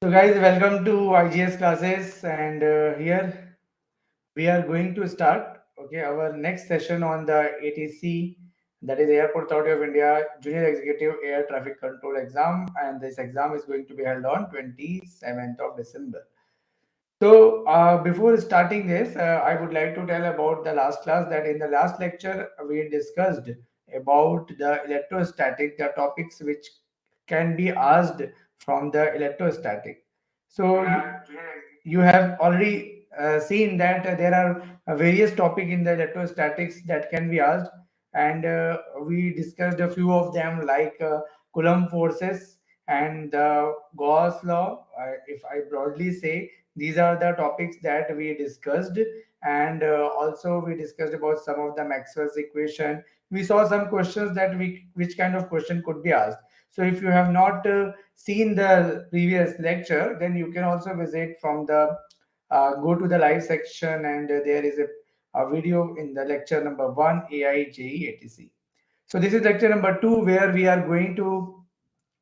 So guys, welcome to IGS classes, and here we are going to start our next session on the ATC, that is Airport Authority of India Junior Executive Air Traffic Control exam, and this exam is going to be held on 27th of December. So before starting this, I would like to tell about the last class. That in the last lecture we discussed about the electrostatic, the topics which can be asked from the electrostatic. So you have already seen that there are various topic in the electrostatics that can be asked, and we discussed a few of them like Coulomb forces and the Gauss law. If I broadly say, these are the topics that we discussed, and also we discussed about some of the Maxwell's equation. We saw some questions that which kind of question could be asked. So if you have not seen the previous lecture, then you can also visit from the go to the live section, and there is a video in the lecture number 1, AI JE ATC. So this is lecture number 2, where we are going to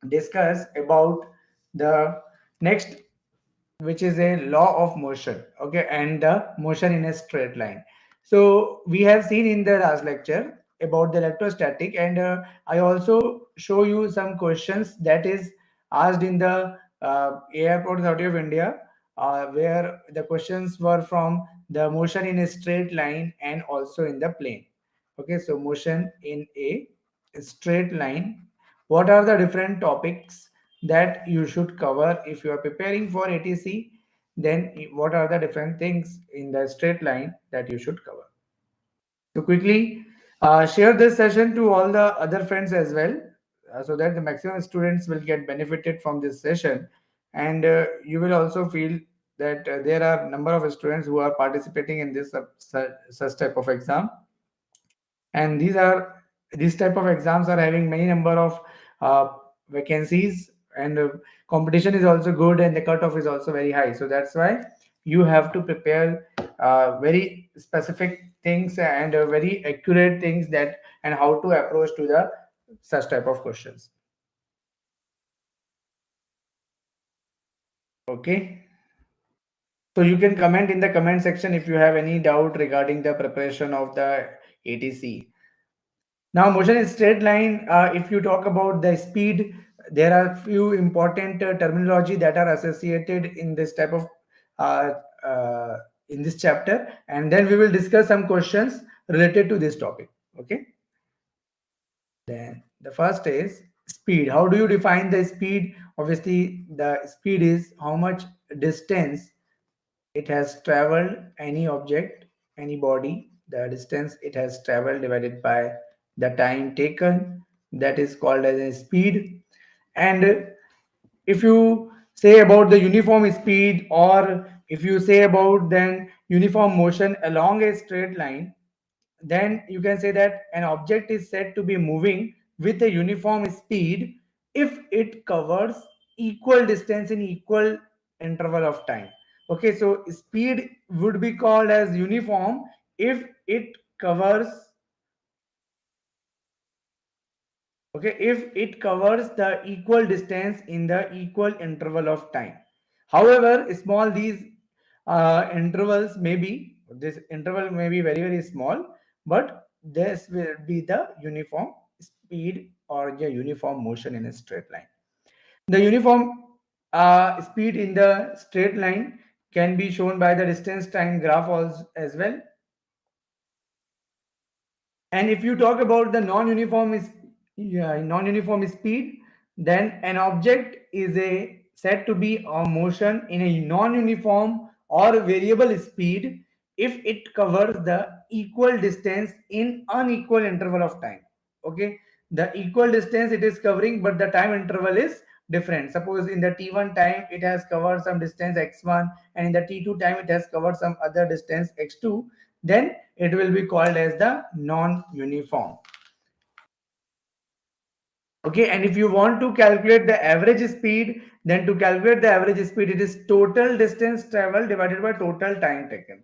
discuss about the next, which is a law of motion, and the motion in a straight line. So we have seen in the last lecture about the electrostatic, and I also show you some questions that is asked in the Airport Authority of India, where the questions were from the motion in a straight line and also in the plane. So motion in a straight line. What are the different topics that you should cover if you are preparing for ATC? Then what are the different things in the straight line that you should cover? So quickly share this session to all the other friends as well, so that the maximum students will get benefited from this session, and you will also feel that there are number of students who are participating in this such type of exam, and these type of exams are having many number of uh, vacancies, and competition is also good, and the cutoff is also very high. So that's why you have to prepare very specific things and very accurate things, that and how to approach to the such type of questions. Okay, so you can comment in the comment section if you have any doubt regarding the preparation of the ATC. Now, motion in straight line, if you talk about the speed, there are few important terminology that are associated in this type of uh, uh, in this chapter, and then we will discuss some questions related to this topic. Okay. Then the first is speed. How do you define the speed? Obviously, the speed is how much distance it has traveled, any object, any body, the distance it has traveled divided by the time taken, that is called as a speed. And if you say about the uniform speed, or if you say about then uniform motion along a straight line, then you can say that an object is said to be moving with a uniform speed if it covers equal distance in equal interval of time. Okay, so speed would be called as uniform if it covers, okay, if it covers the equal distance in the equal interval of time. However, small these intervals may be, this interval may be very very small, but this will be the uniform speed or the uniform motion in a straight line. The uniform speed in the straight line can be shown by the distance time graph as well. And if you talk about the non-uniform speed, then an object is a said to be a motion in a non-uniform or variable speed if it covers the equal distance in unequal interval of time. Okay, the equal distance it is covering, but the time interval is different. Suppose in the t1 time it has covered some distance x1, and in the t2 time it has covered some other distance x2, then it will be called as the non-uniform. Okay, and if you want to calculate the average speed, then to calculate the average speed, it is total distance traveled divided by total time taken.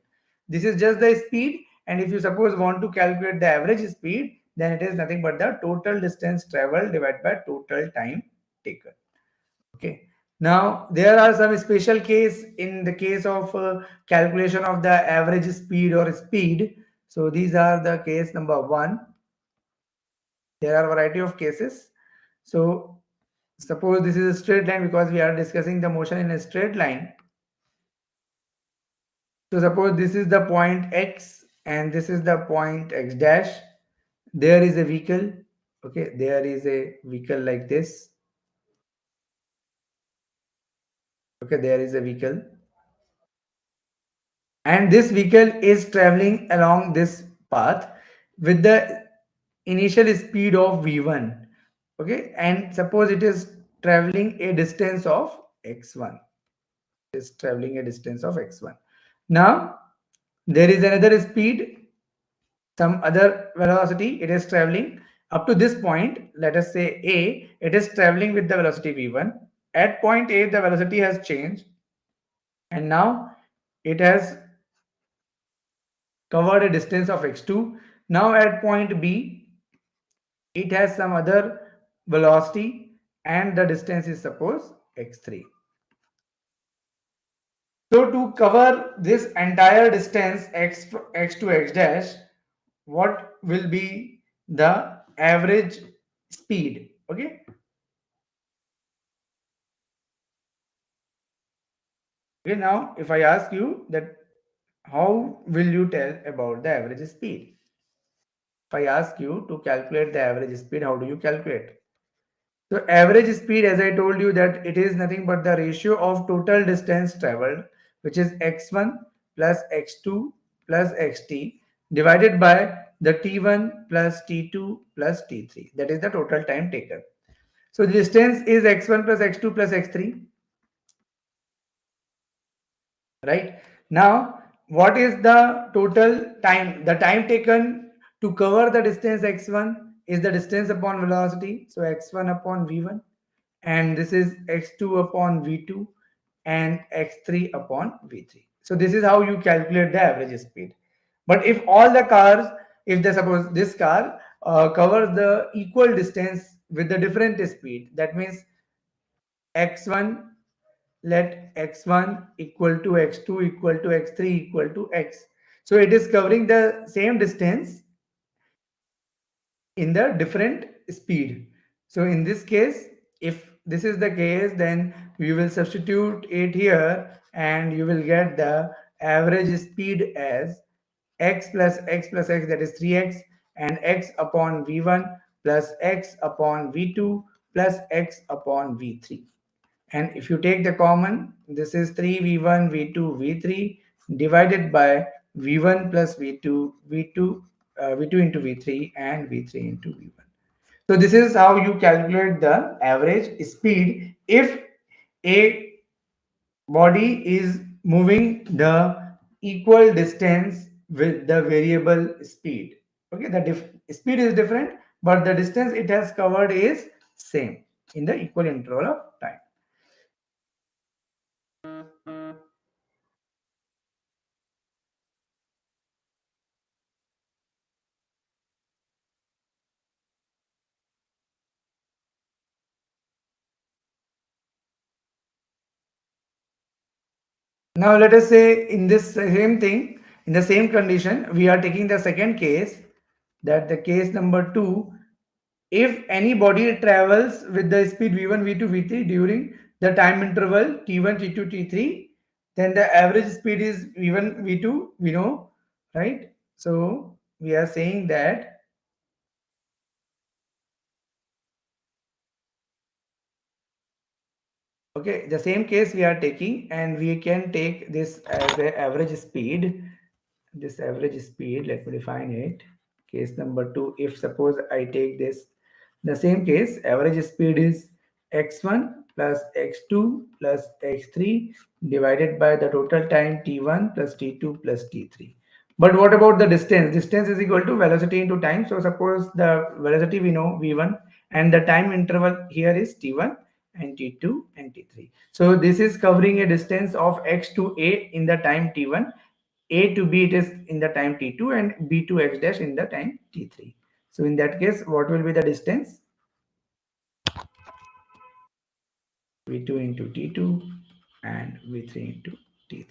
This is just the speed, and if you suppose want to calculate the average speed, then it is nothing but the total distance traveled divided by total time taken. Okay, Now, there are some special case in the case of calculation of the average speed or speed. So these are the case number one. There are variety of cases. So suppose this is a straight line because we are discussing the motion in a straight line. So suppose this is the point X and this is the point X dash. There is a vehicle. Okay, there is a vehicle like this. Okay, there is a vehicle. And this vehicle is traveling along this path with the initial speed of v1. Okay, and suppose it is traveling a distance of x1. Is traveling a distance of x1. Now there is another speed, some other velocity. It is traveling up to this point. Let us say a. It is traveling with the velocity v1. At point a, the velocity has changed, and now it has covered a distance of x2. Now at point B, it has some other velocity and the distance is suppose x3. So to cover this entire distance x to x dash, what will be the average speed? Okay. Okay. Now, if I ask you that, how will you tell about the average speed? If I ask you to calculate the average speed, how do you calculate? So average speed, as I told you, that it is nothing but the ratio of total distance traveled, which is x1 plus x2 plus xt divided by the t1 plus t2 plus t3. That is the total time taken. So the distance is x1 plus x2 plus x3. Right now, what is the total time? The time taken to cover the distance x1 is the distance upon velocity. So x1 upon v1, and this is x2 upon v2 and x3 upon v3. So this is how you calculate the average speed. But if all the cars, if they suppose this car covers the equal distance with the different speed, that means x1, let x1 equal to x2 equal to x3 equal to x. So it is covering the same distance in the different speed. So in this case, if this is the case, then we will substitute it here and you will get the average speed as x plus x plus x, that is 3x, and x upon v1 plus x upon v2 plus x upon v3. And if you take the common, this is 3v1 v2 v3 divided by v1 plus v2 v2 into v3 and v3 into v1. So this is how you calculate the average speed if a body is moving the equal distance with the variable speed. Okay, the speed is different, but the distance it has covered is same in the equal interval of time. Now let us say in this same thing, in the same condition, we are taking the second case, that the case number 2. If any body travels with the speed v1, v2, v3 during the time interval t1, t2, t3, then the average speed is v1, v2, we know, right? So we are saying that, okay, the same case we are taking, and we can take this as the average speed. This average speed, let me define it. Case number 2, if suppose I take this, the same case, average speed is x1 plus x2 plus x3 divided by the total time t1 plus t2 plus t3. But what about the distance? Distance is equal to velocity into time. So suppose the velocity we know v1, and the time interval here is t1 and t2 and t3. So this is covering a distance of x to a in the time t1, a to b it is in the time t2, and b to x dash in the time t3. So in that case, what will be the distance? V2 into T2 and V3 into T3.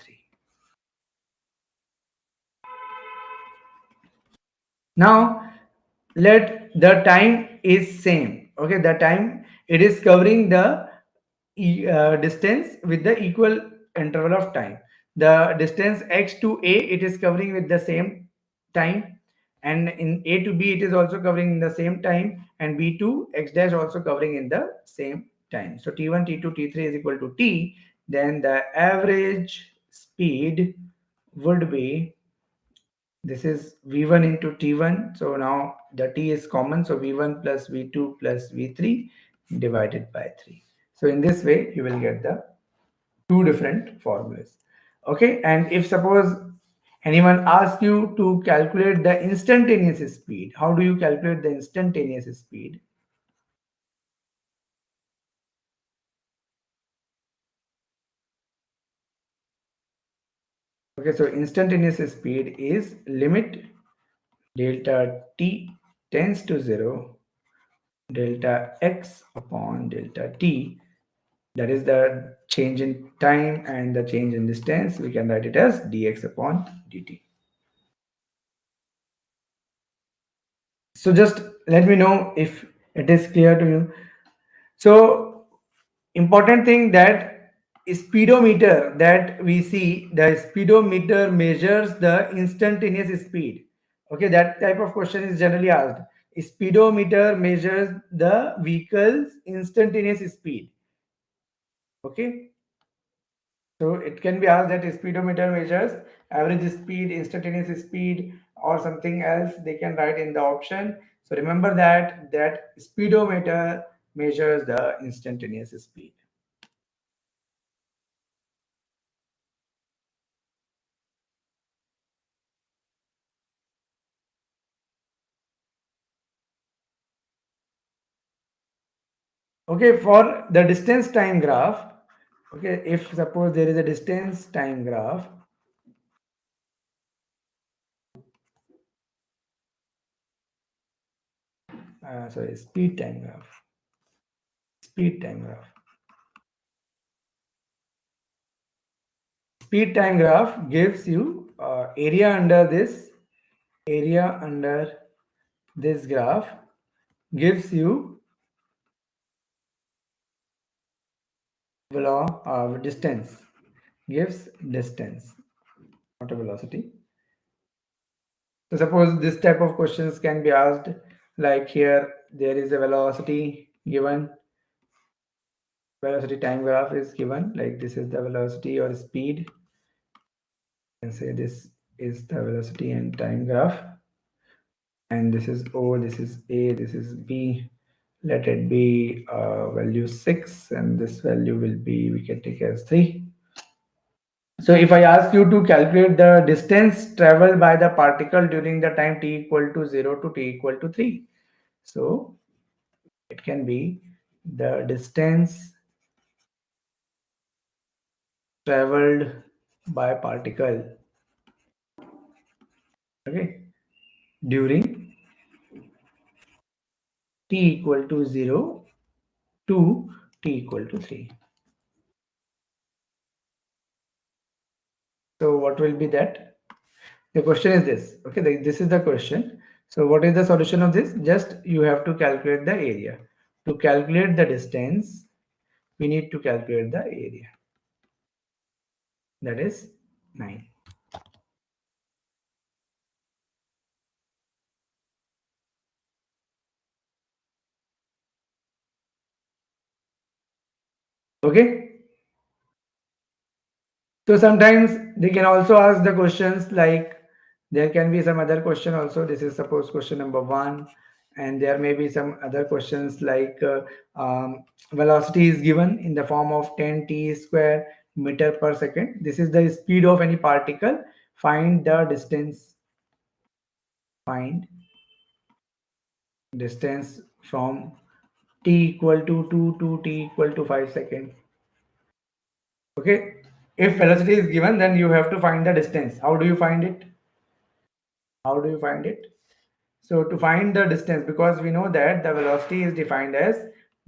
Now let the time is same. Okay, the time it is covering the distance with the equal interval of time. The distance x to a, it is covering with the same time, and in a to b it is also covering in the same time, and b to x dash also covering in the same time. So t1 t2 t3 is equal to t. Then the average speed would be, this is v1 into t1. So now the t is common, so v1 plus v2 plus v3 divided by 3. So in this way you will get the two different formulas. Okay, and if suppose anyone asks you to calculate the instantaneous speed, how do you calculate the instantaneous speed? Okay, so instantaneous speed is limit delta t tends to 0 delta x upon delta t, that is the change in time and the change in distance. We can write it as dx upon dt. So just let me know if it is clear to you. So important thing, that speedometer that we see, the speedometer measures the instantaneous speed. Okay, that type of question is generally asked. Speedometer measures the vehicle's instantaneous speed. Okay, so it can be asked that speedometer measures average speed, instantaneous speed, or something else they can write in the option. So remember that speedometer measures the instantaneous speed. Okay, for the distance time graph, okay, if suppose there is a distance time graph, sorry, speed time graph, speed time graph. Speed time graph gives you area under this graph gives you distance, gives distance, not a velocity. So suppose this type of questions can be asked, like here there is a velocity given, velocity time graph is given, like this is the velocity or speed. And say this is the velocity and time graph, and this is O, this is A, this is B. Let it be value 6, and this value will be, we can take as 3. So if I ask you to calculate the distance traveled by the particle during the time t equal to 0 to t equal to 3, so it can be the distance traveled by particle, okay, during t equal to 0 to t equal to 3. So what will be that? The question is this. Okay, this is the question. So what is the solution of this? Just you have to calculate the area. To calculate the distance, we need to calculate the area. That is 9. Okay. So sometimes they can also ask the questions like, there can be some other question also. This is suppose question number 1, and there may be some other questions like velocity is given in the form of 10 t square meter per second. This is the speed of any particle. Find the distance. Find distance from t equal to 2 to t equal to 5 seconds. Okay. If velocity is given, then you have to find the distance. How do you find it? How do you find it? So to find the distance, because we know that the velocity is defined as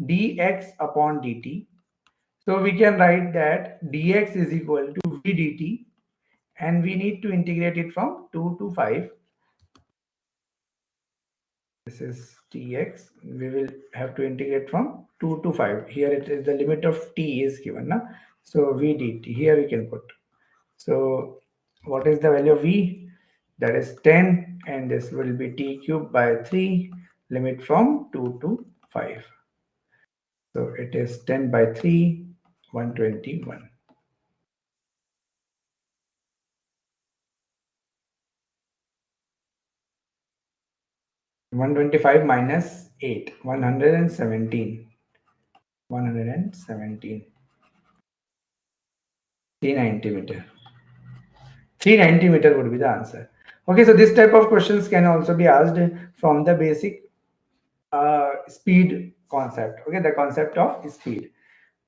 dx upon dt. So we can write that dx is equal to v dt, and we need to integrate it from 2 to 5. This is dx. We will have to integrate from 2 to 5. Here it is the limit of t is given. Na? So v dt. Here we can put. So what is the value of v? That is 10, and this will be t cube by 3, limit from 2 to 5. So it is 10 by 3, 121. 125 minus 8, 117. 117. 390 meter. 390 meter would be the answer. Okay, so this type of questions can also be asked from the basic speed concept. Okay, the concept of speed.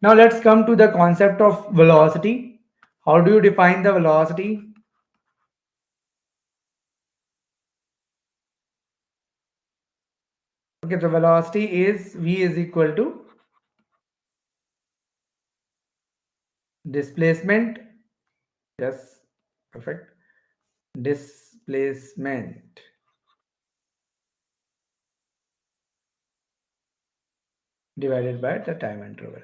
Now let's come to the concept of velocity. How do you define the velocity? Okay, the velocity is v is equal to displacement. Yes, perfect. Displacement divided by the time interval.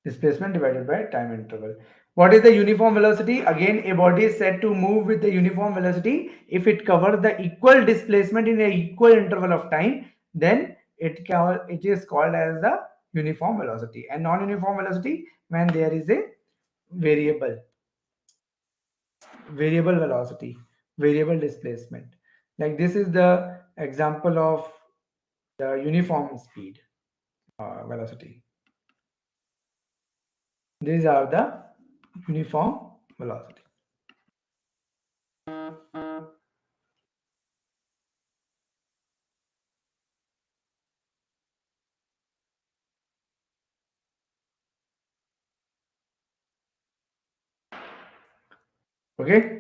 Displacement divided by time interval. What is the uniform velocity? Again, a body is said to move with the uniform velocity if it covers the equal displacement in an equal interval of time. Then it is called as the uniform velocity. And non-uniform velocity when there is a variable velocity, variable displacement. Like this is the example of the uniform speed velocity. These are the uniform velocity. Okay.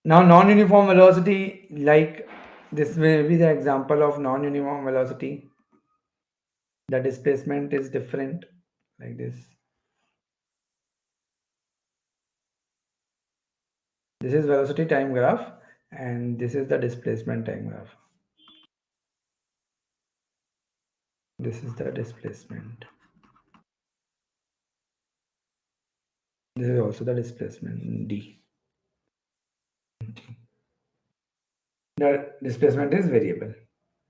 Now, non-uniform velocity, like this may be the example of non-uniform velocity. The displacement is different, like this. This is velocity time graph, and this is the displacement time graph. This is the displacement. This is also the displacement d. The displacement is variable.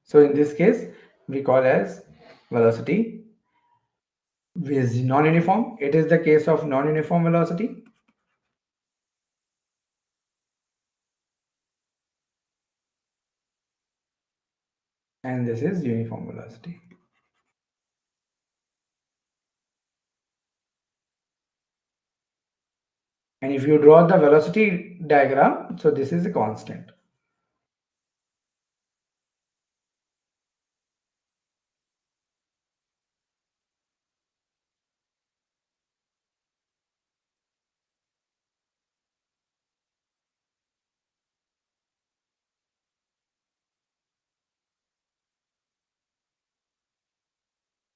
So in this case, we call as velocity is non-uniform. It is the case of non-uniform velocity. And this is uniform velocity. And if you draw the velocity diagram, so this is a constant.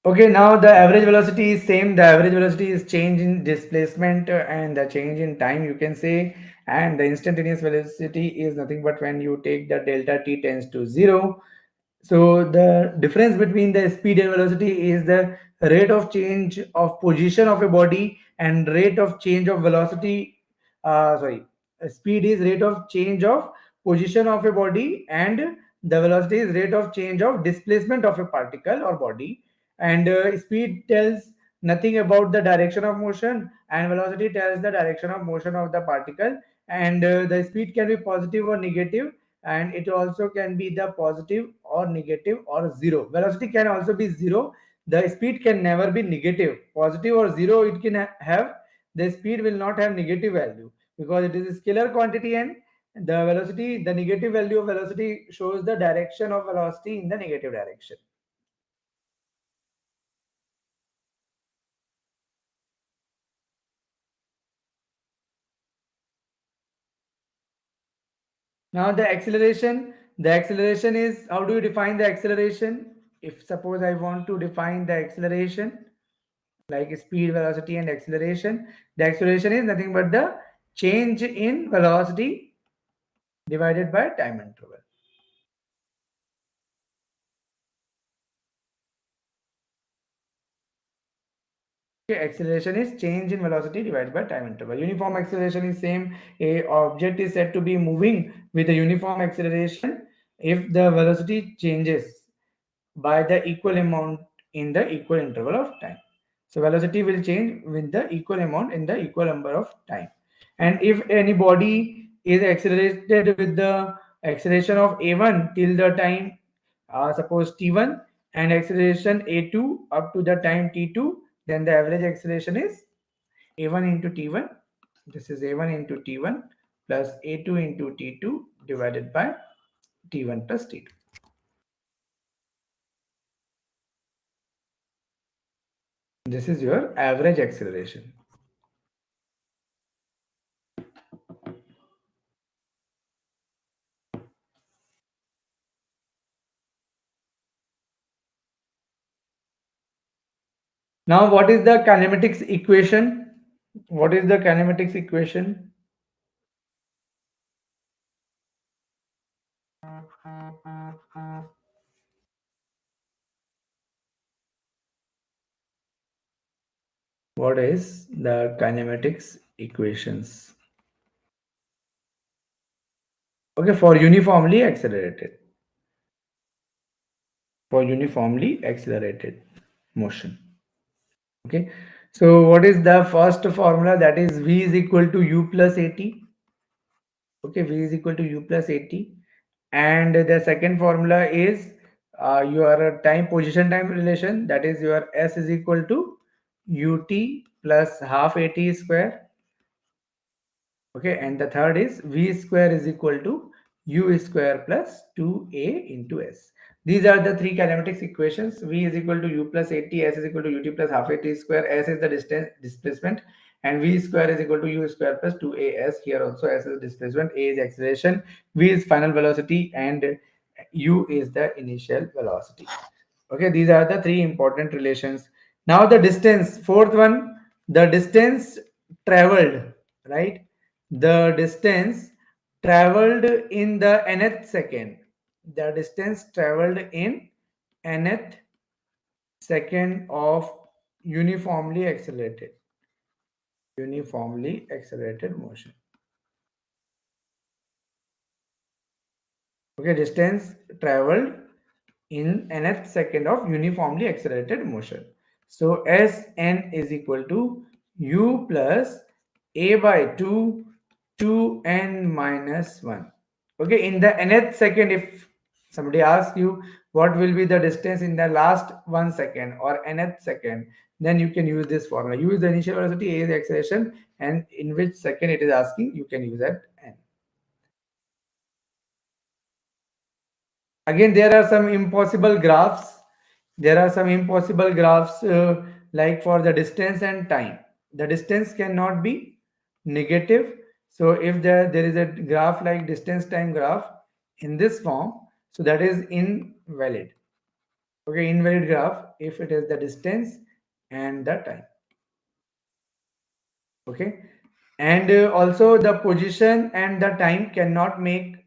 Okay, now the average velocity is same. The average velocity is change in displacement and the change in time, you can say. And the instantaneous velocity is nothing but when you take the delta t tends to 0. So the difference between the speed and velocity is the rate of change of position of a body and rate of change of velocity. Speed is rate of change of position of a body, and the velocity is rate of change of displacement of a particle or body. And speed tells nothing about the direction of motion, and velocity tells the direction of motion of the particle. And the speed can be positive or negative, and it also can be the positive or negative or zero. Velocity can also be zero. The speed can never be negative. Positive or zero it can have. The speed will not have negative value because it is a scalar quantity, and the velocity, the negative value of velocity shows the direction of velocity in the negative direction. Now the acceleration is, how do you define the acceleration? If suppose I want to define the acceleration, like speed, velocity, and acceleration, the acceleration is nothing but the change in velocity divided by time interval. Okay, acceleration is change in velocity divided by time interval. Uniform acceleration is same. A object is said to be moving with a uniform acceleration if the velocity changes by the equal amount in the equal interval of time. So velocity will change with the equal amount in the equal number of time. And if any body is accelerated with the acceleration of a1 till the time suppose t1, and acceleration a2 up to the time t2, then the average acceleration is a1 into t1. This is a1 into t1 plus a2 into t2 divided by t1 plus t2. This is your average acceleration. Now, what is the kinematics equation? What is the kinematics equation? What is the kinematics equations? Okay, for uniformly accelerated. For uniformly accelerated motion. Okay, so what is the first formula? That is V is equal to U plus AT. Okay, V is equal to U plus AT. And the second formula is your time position time relation, that is your S is equal to ut plus half at square. Okay, and the third is v square is equal to u square plus 2a into s. These are the three kinematics equations. V is equal to u plus at, s is equal to ut plus half at square, s is the distance displacement, and v square is equal to u square plus 2as. Here also s is displacement, a is acceleration, v is final velocity, and u is the initial velocity. Okay, these are the three important relations. Now the distance, fourth one, the distance traveled, right? The distance traveled in the nth second. The distance traveled in nth second of uniformly accelerated motion. Okay, distance traveled in nth second of uniformly accelerated motion. So Sn is equal to u plus a by 2 2n minus 1. Okay, in the nth second, if somebody asks you what will be the distance in the last 1 second or nth second, then you can use this formula. Use the initial velocity, a is the acceleration, and in which second it is asking, you can use that n. Again, there are some impossible graphs. Like for the distance and time. The distance cannot be negative. So if there is a graph like distance time graph in this form, so that is invalid. Okay, invalid graph if it is the distance and the time. Okay, and also the position and the time cannot make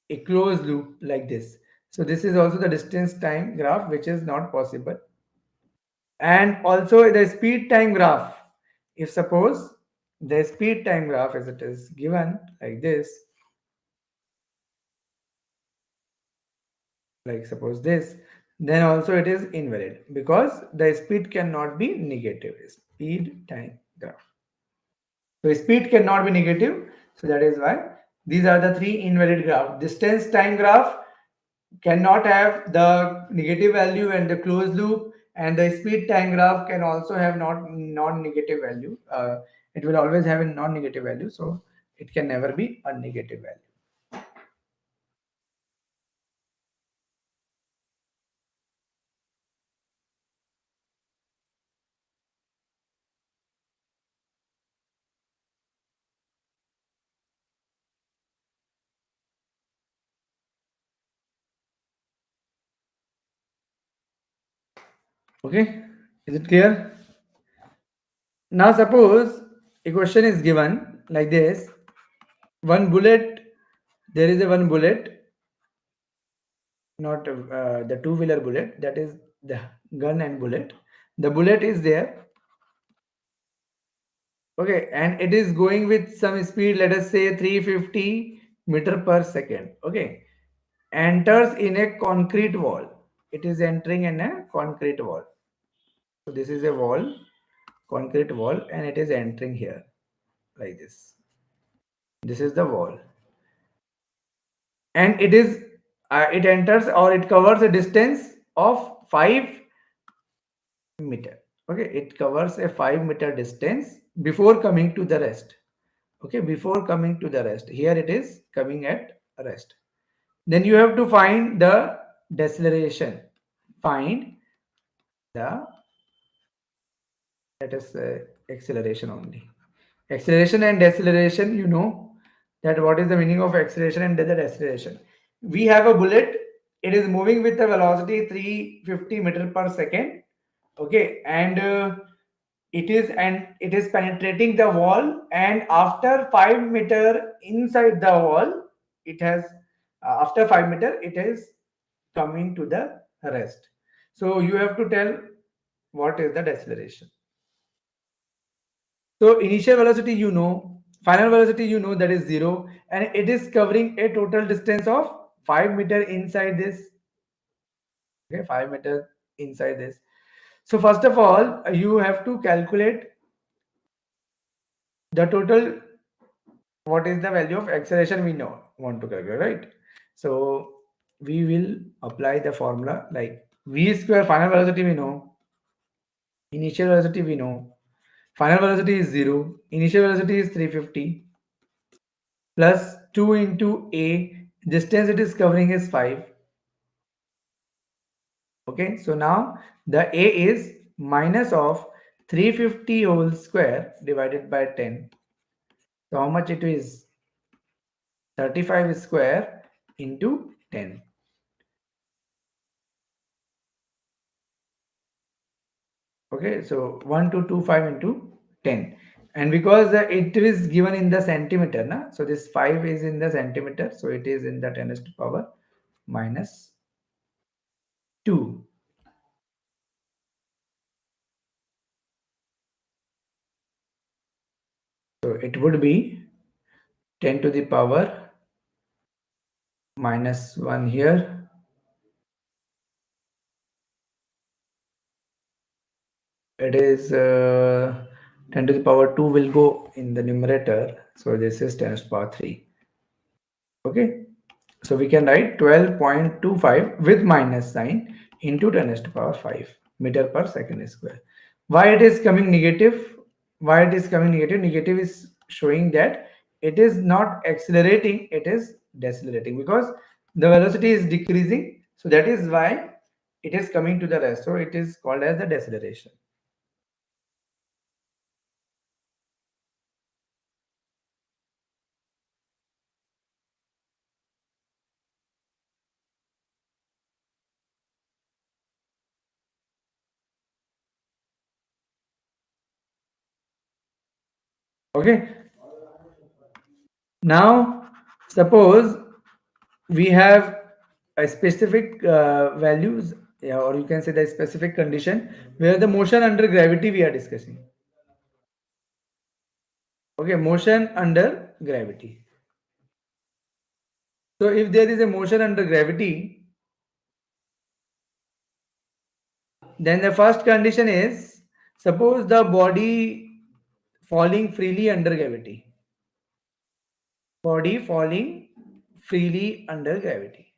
a closed loop like this. So this is also the distance time graph, which is not possible. And also the speed time graph. If suppose the speed time graph as it is given like this, like suppose this, then also it is invalid because the speed cannot be negative. Speed time graph. So speed cannot be negative. So that is why these are the three invalid graphs. Distance time graph cannot have the negative value and the closed loop, and the speed time graph can also have not non-negative value. It will always have a non-negative value, so it can never be a negative value. Okay, is it clear? Now suppose a question is given like this: one bullet, there is a one bullet, not the two-wheeler bullet, that is the gun and bullet. The bullet is there, okay, and it is going with some speed, let us say 350 meter per second, okay, enters in a concrete wall. It is entering in a concrete wall. So this is a wall, concrete wall, and it is entering here like this. This is the wall, and it enters or it covers a distance of 5 meter. Okay, it covers a 5 meter distance before coming to the rest. Okay, before coming to the rest, here it is coming at rest. Then you have to find the deceleration. Find the, let us acceleration only. Acceleration and deceleration, you know that what is the meaning of acceleration and the deceleration. We have a bullet, it is moving with a velocity 350 meter per second, okay, and it is penetrating the wall, and after 5 meter inside the wall, it has after 5 meter it is coming to the rest. So you have to tell what is the deceleration. So initial velocity you know, final velocity you know, that is 0, and it is covering a total distance of 5 meter inside this. Okay, 5 meter inside this. So first of all, you have to calculate the total. What is the value of acceleration we know want to calculate, right? So we will apply the formula like v square, final velocity we know, initial velocity we know, final velocity is 0, initial velocity is 350 plus 2 into a, distance it is covering is 5. Okay, so now the a is minus of 350 whole square divided by 10. So how much it is? 35 square into 10. Okay, so 1225 into 10. And because it is given in the centimeter, na? So this 5 is in the centimeter, so it is in the 10 to the power minus 2. So it would be 10 to the power minus 1 here. It is 10 to the power 2 will go in the numerator. So this is 10 to the power 3. Okay. So we can write 12.25 with minus sign into 10 to the power 5 meter per second square. Why it is coming negative? Why it is coming negative? Negative is showing that it is not accelerating, it is decelerating because the velocity is decreasing. So that is why it is coming to the rest. So it is called as the deceleration. Okay. Now, suppose we have a specific values, yeah, or you can say the specific condition where the motion under gravity we are discussing. Okay, motion under gravity. So if there is a motion under gravity, then the first condition is suppose the body falling freely under gravity. Body falling freely under gravity.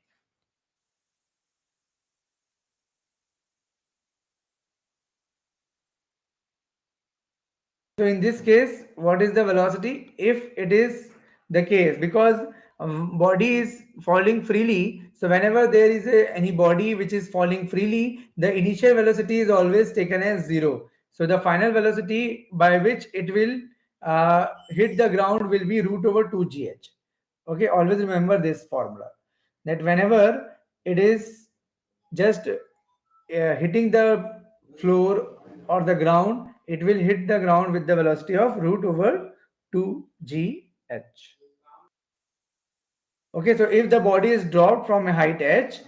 So in this case, what is the velocity? If it is the case, because body is falling freely, so whenever there is any body which is falling freely, the initial velocity is always taken as 0. So the final velocity by which it will hit the ground will be root over 2gh. Okay, always remember this formula, that whenever it is just hitting the floor or the ground, it will hit the ground with the velocity of root over 2gh. Okay, so if the body is dropped from a height h,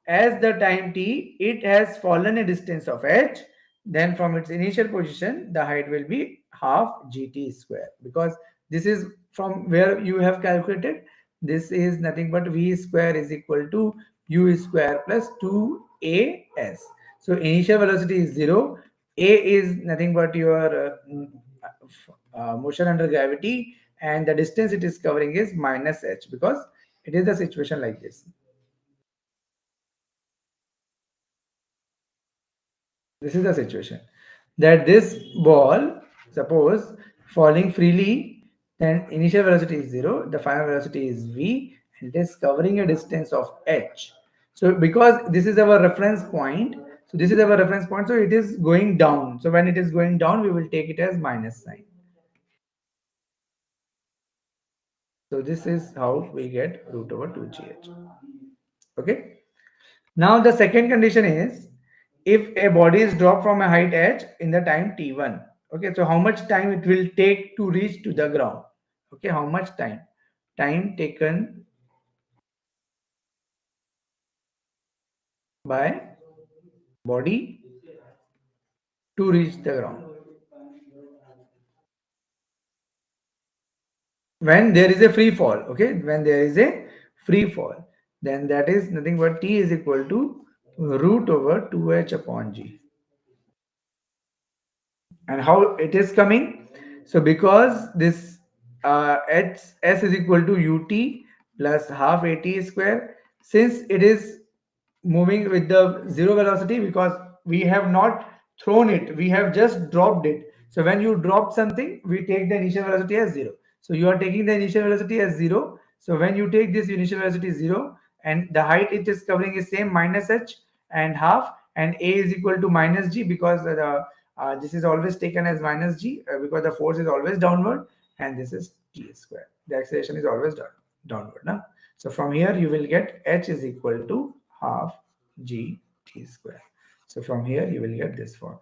as the time t, it has fallen a distance of h, then from its initial position, the height will be half gt square, because this is from where you have calculated. This is nothing but v square is equal to u square plus 2as. So initial velocity is 0. A is nothing but your motion under gravity, and the distance it is covering is minus h, because it is the situation like this. This is the situation that this ball, suppose falling freely, then initial velocity is 0, the final velocity is v, and it is covering a distance of h. So because this is our reference point, so this is our reference point, so it is going down. So when it is going down, we will take it as minus sign. So this is how we get root over 2gh. Okay. Now the second condition is, if a body is dropped from a height h in the time t1. Okay, so how much time it will take to reach to the ground? Okay, how much time? Time taken by body to reach the ground. When there is a free fall, okay, when there is a free fall, then that is nothing but t is equal to root over 2h upon g. And how it is coming? So because this s is equal to ut plus half at square, since it is moving with the zero velocity, because we have not thrown it, we have just dropped it. So when you drop something, we take the initial velocity as 0. So you are taking the initial velocity as 0. So when you take this initial velocity 0, and the height it is covering is same, minus h and half, and a is equal to minus g, because this is always taken as minus g, because the force is always downward, and this is t square. The acceleration is always downward. Now, so from here you will get h is equal to half g t square. So from here you will get this formula.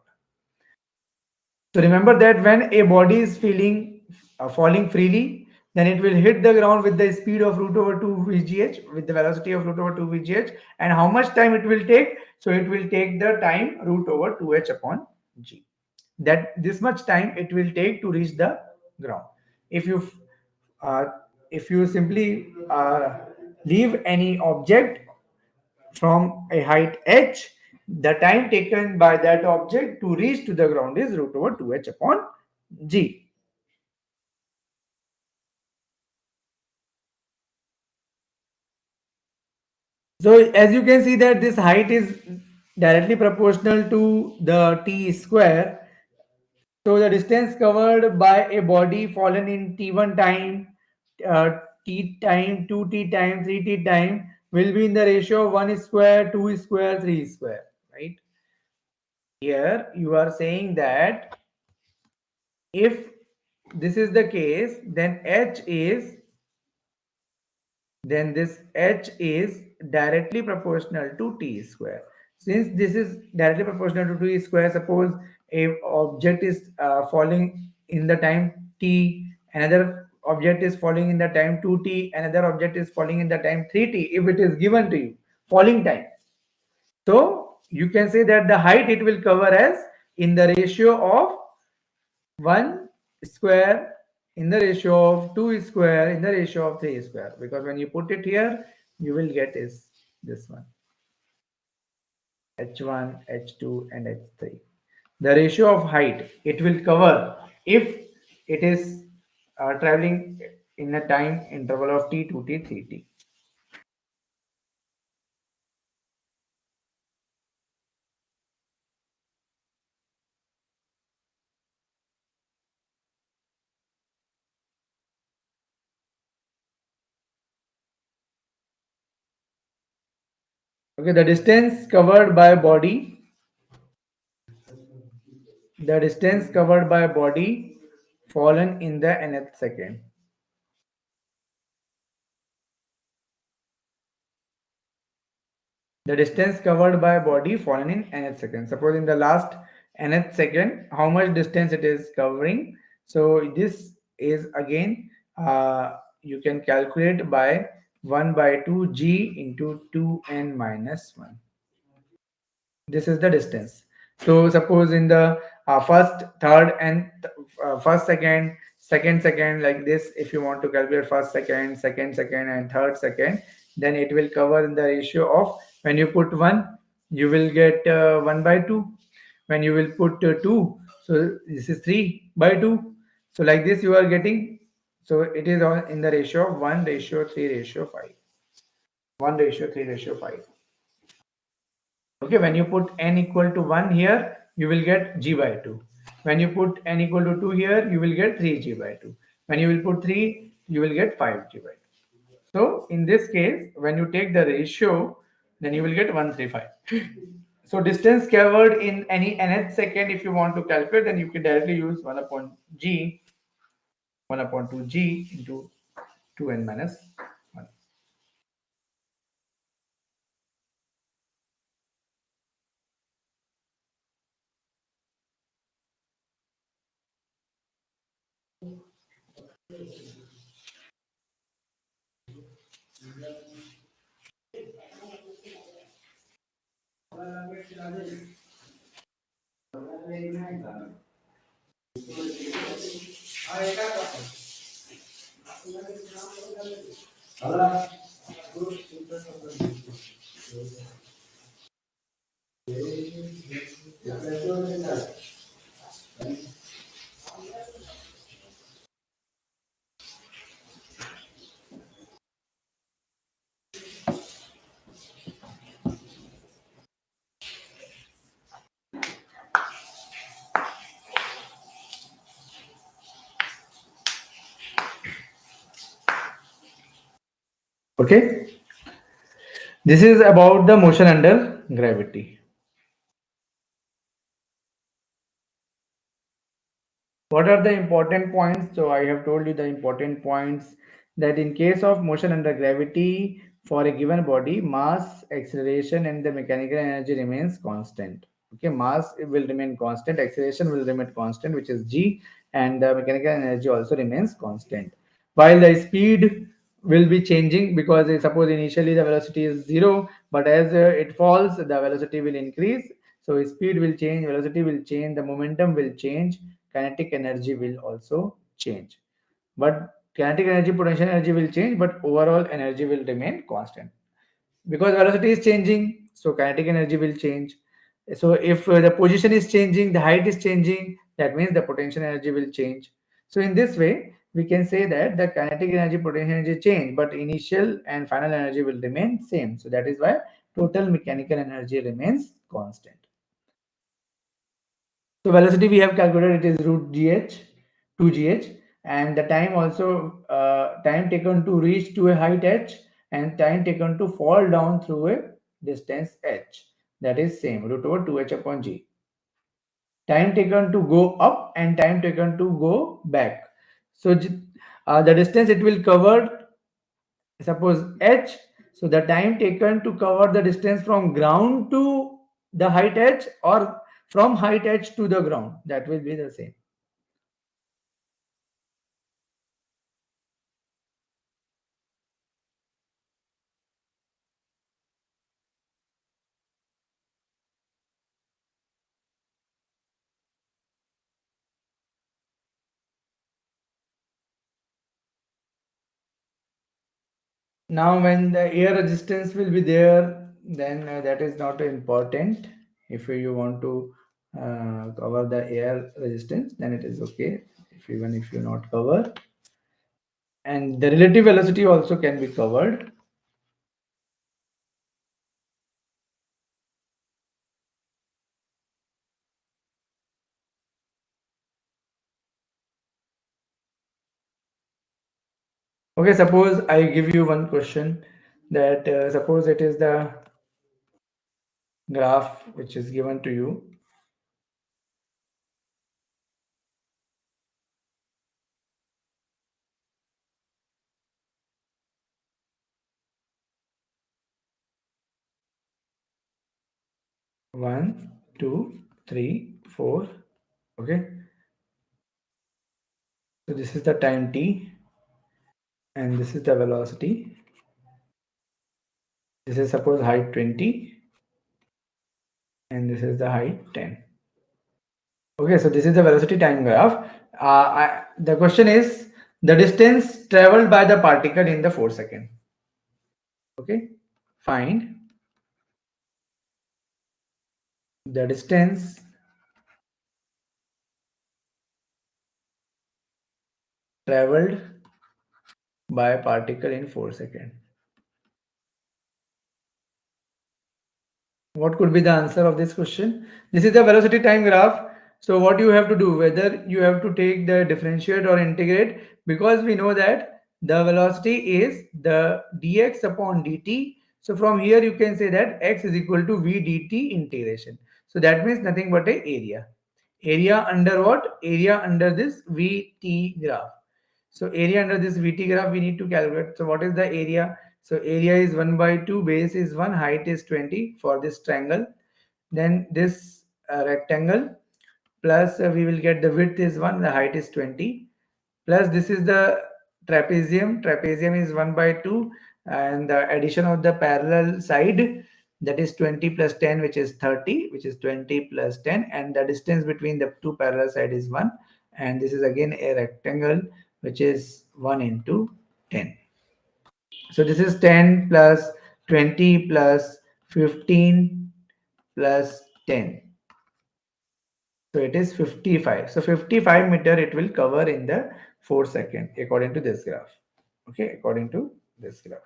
So remember that when a body is falling freely, then it will hit the ground with the speed of root over 2 vgh, with the velocity of root over 2 vgh. And how much time it will take? So it will take the time root over 2h upon g. That this much time it will take to reach the ground. If you uh, if you simply leave any object from a height h, the time taken by that object to reach to the ground is root over 2h upon g. So as you can see that this height is directly proportional to the t square. So the distance covered by a body fallen in t1 time, t time, 2t time, 3t time will be in the ratio of 1 square, 2 square, 3 square, right? Here you are saying that if this is the case, then this h is directly proportional to t square. Since this is directly proportional to t square, suppose a object is falling in the time t, another object is falling in the time 2t, another object is falling in the time 3t, if it is given to you falling time, so you can say that the height it will cover as in the ratio of 1 square in the ratio of 2 square in the ratio of 3 square, because when you put it here you will get is this one, h1, h2 and h3. The ratio of height it will cover if it is traveling in a time interval of t, 2t, 3t. Okay, the distance covered by body, the distance covered by body fallen in the nth second. The distance covered by body fallen in nth second. Suppose in the last nth second, how much distance it is covering. So this is again, you can calculate by 1 by 2 g into 2n minus 1. This is the distance. So suppose in the first, third, and first, second, second, like this, if you want to calculate first, second, and third second, then it will cover in the ratio of, when you put 1, you will get 1 by 2. When you will put 2, so this is 3 by 2. So like this you are getting. So it is all in the ratio of 1 ratio 3 ratio 5. 1 ratio 3 ratio 5. Okay, when you put n equal to 1 here, you will get g by 2. When you put n equal to 2 here, you will get 3g by 2. When you will put 3, you will get 5g by 2. So in this case, when you take the ratio, then you will get 135. So distance covered in any nth second, if you want to calculate, then you can directly use 1 upon g, 1 upon 2g into 2n minus 1. Okay, this is about the motion under gravity. What are the important points? So I have told you the important points, that in case of motion under gravity for a given body, mass, acceleration, and the mechanical energy remains constant. Okay, mass will remain constant, acceleration will remain constant, which is g, and the mechanical energy also remains constant. While the speed will be changing, because suppose initially the velocity is 0, but as it falls, the velocity will increase. So speed will change, velocity will change, the momentum will change, kinetic energy will also change. But kinetic energy, potential energy will change, but overall energy will remain constant. Because velocity is changing, so kinetic energy will change. So if the position is changing, the height is changing, that means the potential energy will change. So in this way, we can say that the kinetic energy, potential energy change, but initial and final energy will remain same. So that is why total mechanical energy remains constant. So velocity we have calculated, it is root gh, 2gh, and the time also, time taken to reach to a height h, and time taken to fall down through a distance h, that is same, root over 2h upon g. Time taken to go up and time taken to go back. So the distance it will cover, suppose h, so the time taken to cover the distance from ground to the height h, or from height h to the ground, that will be the same. Now when the air resistance will be there, then that is not important. If you want to cover the air resistance, then it is okay, if even if you not cover. And the relative velocity also can be covered. Okay, suppose I give you one question, that suppose it is the graph which is given to you. One, two, 3, 4. Okay. So this is the time t, and this is the velocity. This is suppose height 20, and this is the height 10. Okay, so this is the velocity time graph. The question is the distance traveled by the particle in the 4 second. Okay, find the distance traveled by particle in 4 second. What could be the answer of this question? This is the velocity time graph. So what you have to do, whether you have to take the differentiate or integrate, because we know that the velocity is the dx upon dt. So from here you can say that x is equal to v dt integration. So that means nothing but a area. Area under what? Area under this vt graph. So area under this vt graph we need to calculate. So what is the area? So area is 1 by 2, base is 1, height is 20 for this triangle. Then this rectangle plus we will get the width is 1, the height is 20. Plus this is the trapezium. Trapezium is 1 by 2, and the addition of the parallel side, that is 20 plus 10, which is 30, which is 20 plus 10, and the distance between the two parallel side is 1. And this is again a rectangle, which is 1 into 10. So this is 10 plus 20 plus 15 plus 10. So it is 55. So 55 meter it will cover in the 4 second according to this graph. Okay, according to this graph,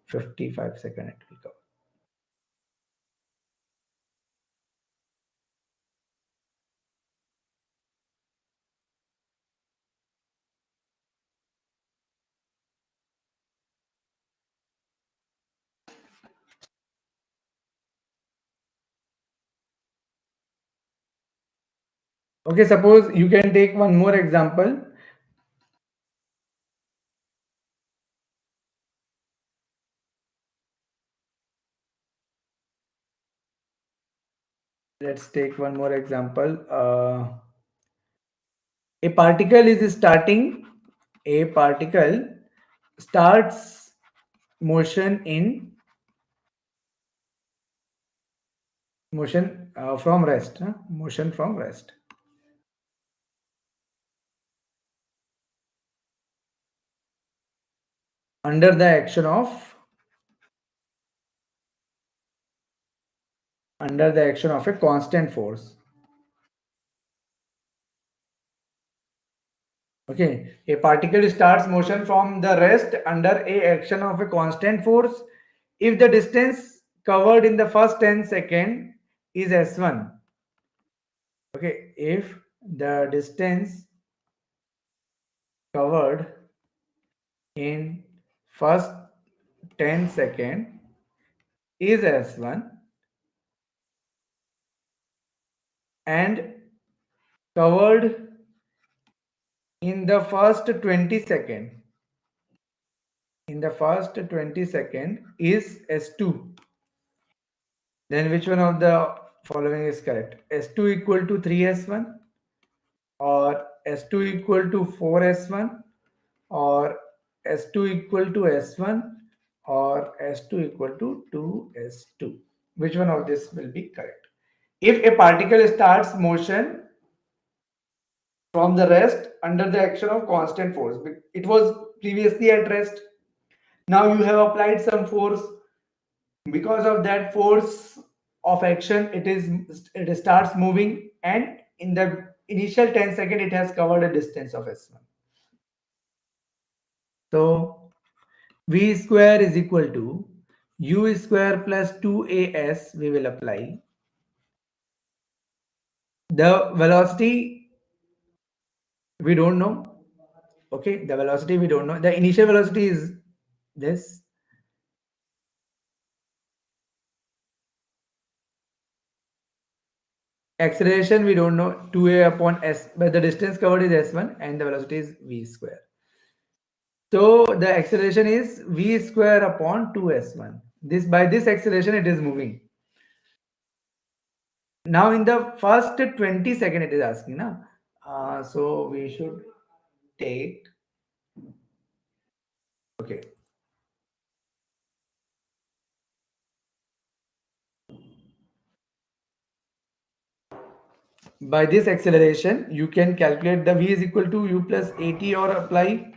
55 second it will cover. Okay, suppose you can take one more example. Let's take one more example. A particle is starting, a particle starts motion in motion from rest, motion from rest. Under the action of a constant force. Okay, a particle starts motion from the rest under a action of a constant force if the distance covered in the first 10 second is s1. Okay, if the distance covered in first 10 second is s1 and covered in the first 20 second is s2, then which one of the following is correct? S2 equal to 3s1, or S2 equal to 4s1, or S2 equal to s1, or S2 equal to 2s2. Which one of this will be correct? If a particle starts motion from the rest under the action of constant force, it was previously at rest, now you have applied some force. Because of that force of action, it starts moving, and in the initial 10 second it has covered a distance of s1. So v square is equal to u square plus 2as we will apply. The velocity we don't know. Okay, the velocity we don't know. The initial velocity is this. Acceleration we don't know, 2a upon s, but the distance covered is s1 and the velocity is v square. So the acceleration is v square upon 2s1. By this acceleration it is moving. Now in the first 20 second it is asking na. So we should take, okay, by this acceleration you can calculate the v is equal to u plus at or apply.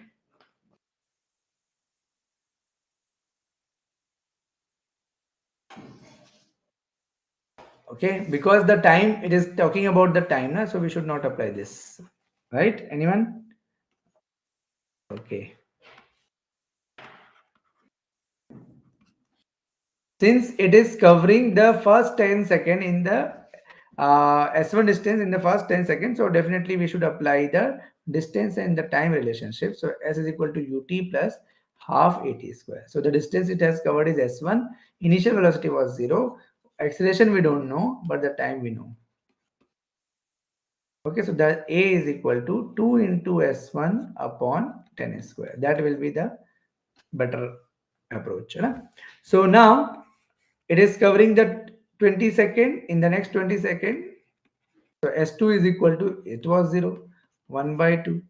Okay, because the time, it is talking about the time na, so we should not apply this, right? Anyone? Okay, since it is covering the first 10 second in the s1 distance in the first 10 seconds, so definitely we should apply the distance and the time relationship. So s is equal to ut plus half at square. So the distance it has covered is s1, initial velocity was 0, acceleration we don't know, but the time we know. Okay, so that a is equal to 2 into s1 upon 10 square. That will be the better approach. Right? So now it is covering the 20 second. In the next 20 second, so s2 is equal to, it was 0, 1 by 2,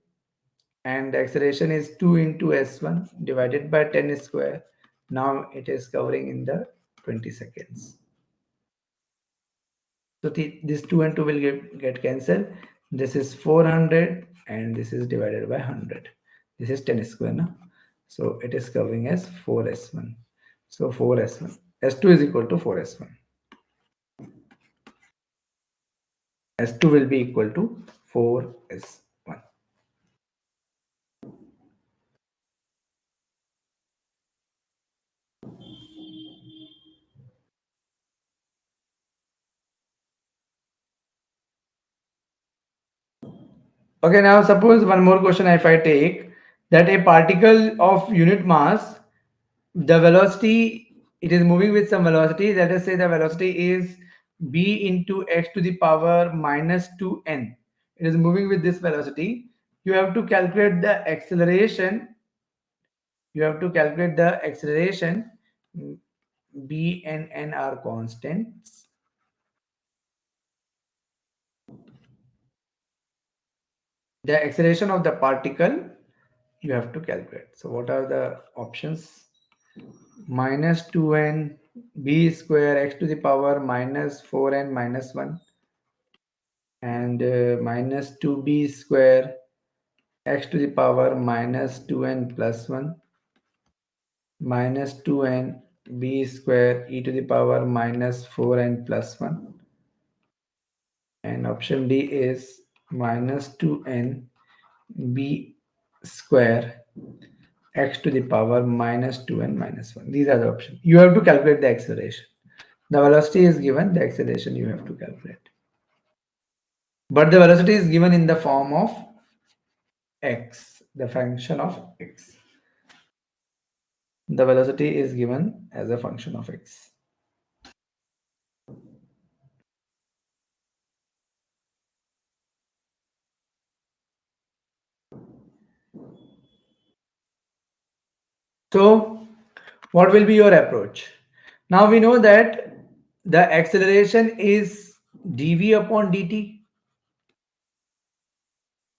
and the acceleration is 2 into s1 divided by 10 square. Now it is covering in the 20 seconds. So this 2 and 2 will get cancelled. This is 400 and this is divided by 100. This is 10 square now. So it is covering as 4s1. So 4s1. S2 is equal to 4s1. S2 will be equal to 4s1. Okay, now suppose one more question if I take that a particle of unit mass, the velocity, it is moving with some velocity. Let us say the velocity is b into x to the power minus 2n. It is moving with this velocity. You have to calculate the acceleration. You have to calculate the acceleration. B and n are constants. The acceleration of the particle you have to calculate. So what are the options? Minus 2n b square x to the power minus 4n minus 1 and minus 2b square x to the power minus 2n plus 1 minus 2n b square e to the power minus 4n plus 1, and option D is minus 2n b square x to the power minus 2n minus 1. These are the options. You have to calculate the acceleration. The velocity is given, the acceleration you have to calculate. But the velocity is given in the form of x, the function of x. The velocity is given as a function of x. So, what will be your approach? Now we know that the acceleration is dv upon dt.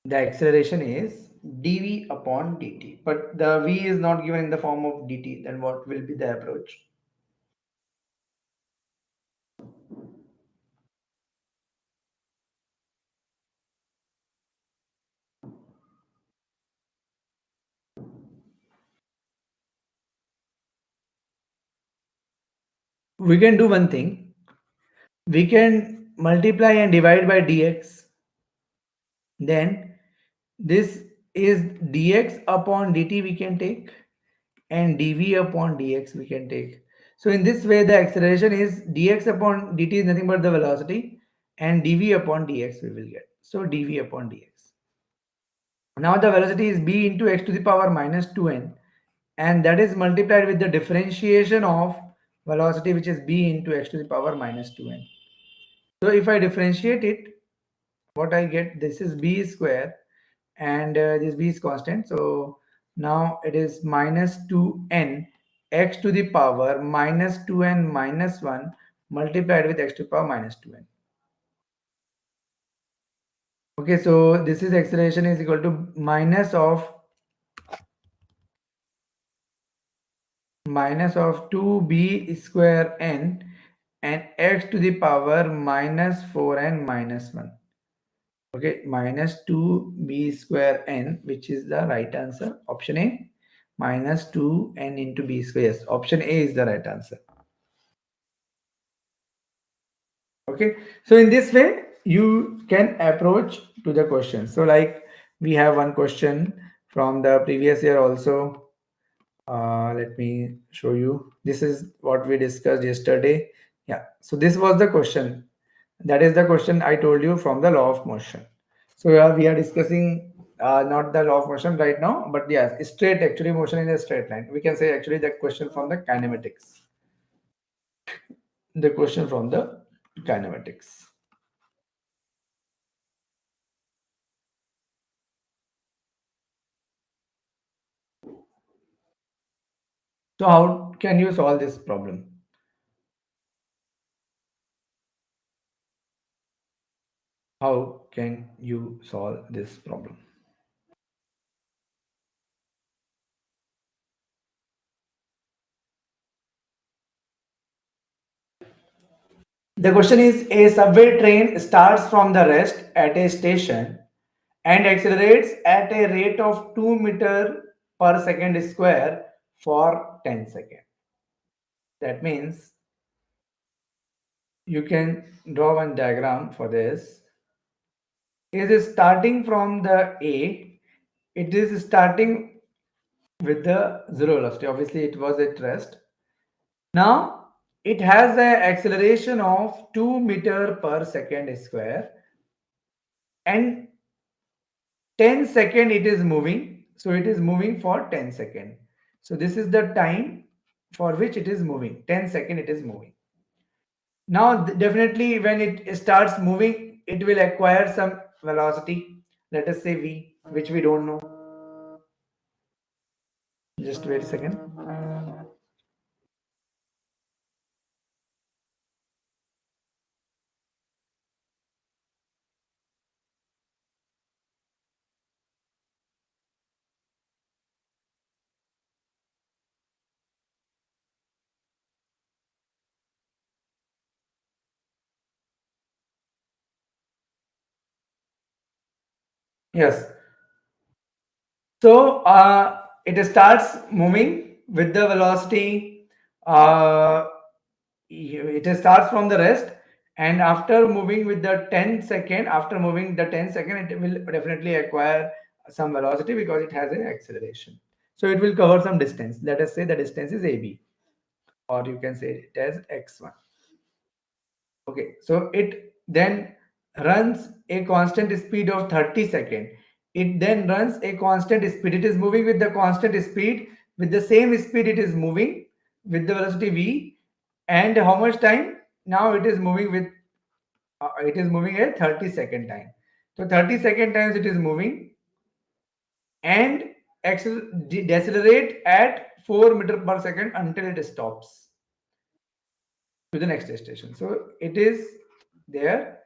The acceleration is dv upon dt, but the v is not given in the form of dt. Then what will be the approach? We can do one thing. We can multiply and divide by dx. Then this is dx upon dt we can take, and dv upon dx we can take. So in this way the acceleration is dx upon dt is nothing but the velocity, and dv upon dx we will get. So dv upon dx. Now the velocity is b into x to the power minus 2n, and that is multiplied with the differentiation of velocity, which is b into x to the power minus 2n. So if I differentiate it, what I get, this is b square, and this b is constant. So now it is minus 2n x to the power minus 2n minus 1 multiplied with x to the power minus 2n. Okay, so this is acceleration is equal to minus of 2b square n and x to the power minus 4n minus 1. Okay, minus 2b square n, which is the right answer. Option A, minus 2n into b square. Yes, option A is the right answer. Okay, so in this way you can approach to the question. So like we have one question from the previous year also. Let me show you. This is what we discussed yesterday. Yeah, so this was the question. That is the question I told you from the law of motion. So yeah, we are discussing not the law of motion right now, but yes, straight actually motion in a straight line. We can say actually that question from the kinematics. The question from the kinematics. So how can you solve this problem? How can you solve this problem? The question is, a subway train starts from the rest at a station and accelerates at a rate of 2 meter per second square for 10 seconds. That means you can draw one diagram for this. It is starting from the A. It is starting with the zero velocity. Obviously, it was at rest. Now, it has an acceleration of 2 meter per second square and 10 second it is moving. So it is moving for 10 second. So this is the time for which it is moving. 10 second it is moving. Now definitely when it starts moving, it will acquire some velocity. Let us say v, which we don't know. Just wait a second. Yes. So it starts moving with the velocity. It starts from the rest, and after moving with the 10 second, after moving the 10 second, it will definitely acquire some velocity because it has an acceleration. So it will cover some distance. Let us say the distance is AB, or you can say it as x1. Okay, so it then runs a constant speed of 30 seconds. It then runs a constant speed. It is moving with the constant speed, with the same speed it is moving with the velocity v. And how much time? Now it is moving at 30-second time. So 30-second times it is moving and decelerate at 4 meter per second until it stops to the next station. So it is there.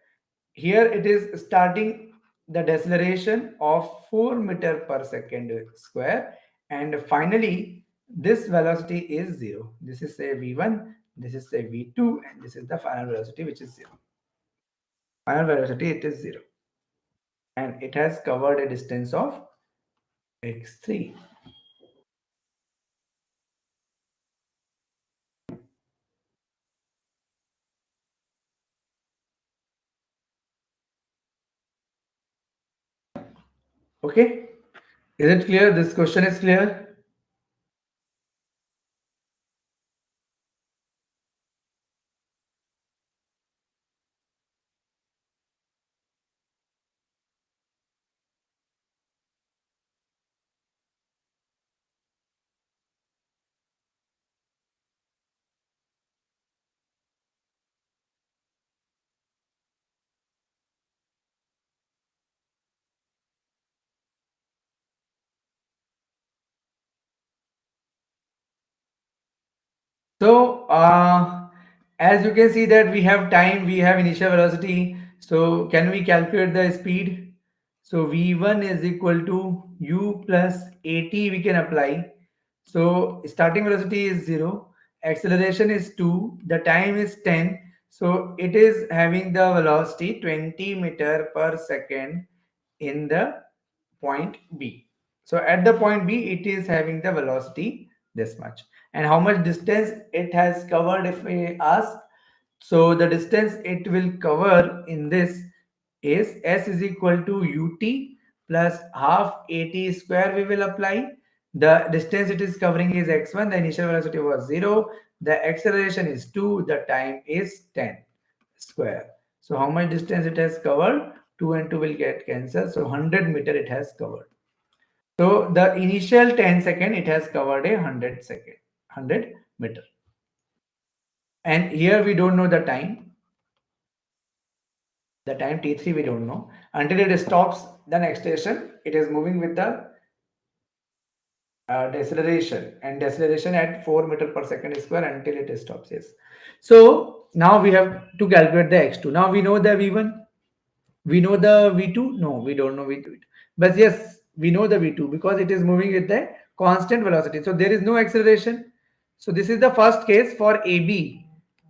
Here it is starting the deceleration of 4 meter per second square, and finally this velocity is 0. This is say v1, this is say v2, and this is the final velocity, which is 0. Final velocity it is 0, and it has covered a distance of x3. Okay, is it clear? This question is clear. So as you can see that we have time, we have initial velocity. So can we calculate the speed? So V1 is equal to U plus AT we can apply. So starting velocity is 0, acceleration is 2, the time is 10. So it is having the velocity 20 meter per second in the point B. So at the point B, it is having the velocity this much. And how much distance it has covered if we ask? So the distance it will cover in this is S is equal to UT plus half AT square we will apply. The distance it is covering is x1, the initial velocity was 0, the acceleration is 2, the time is 10 square. So how much distance it has covered? 2 and 2 will get cancelled. So 100 meter it has covered. So the initial 10 second it has covered a 100 meter. And here we don't know the time. The time t3 we don't know. Until it stops the next station, it is moving with the deceleration, and deceleration at 4 meter per second square until it stops. Yes. So now we have to calculate the x2. Now we know the v1. We know the V2? No, we don't know V2. But yes, we know the V2 because it is moving with the constant velocity. So there is no acceleration. So this is the first case for AB.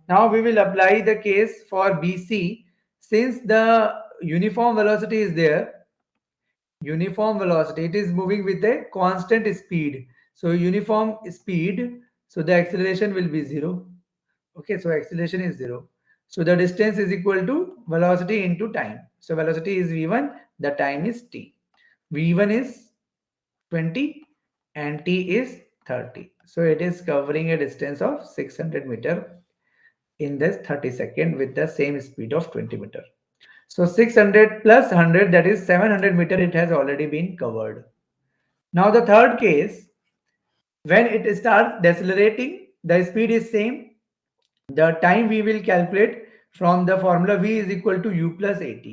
Now we will apply the case for BC. Since the uniform velocity is there, uniform velocity, it is moving with a constant speed. So uniform speed, so the acceleration will be 0. Okay, so acceleration is 0. So the distance is equal to velocity into time. So velocity is v1, the time is t. v1 is 20 and t is 30. So it is covering a distance of 600 meter in this 30 second with the same speed of 20 meter. So 600 plus 100, that is 700 meter, it has already been covered. Now the third case, when it starts decelerating, the speed is same. The time we will calculate from the formula v is equal to u plus at.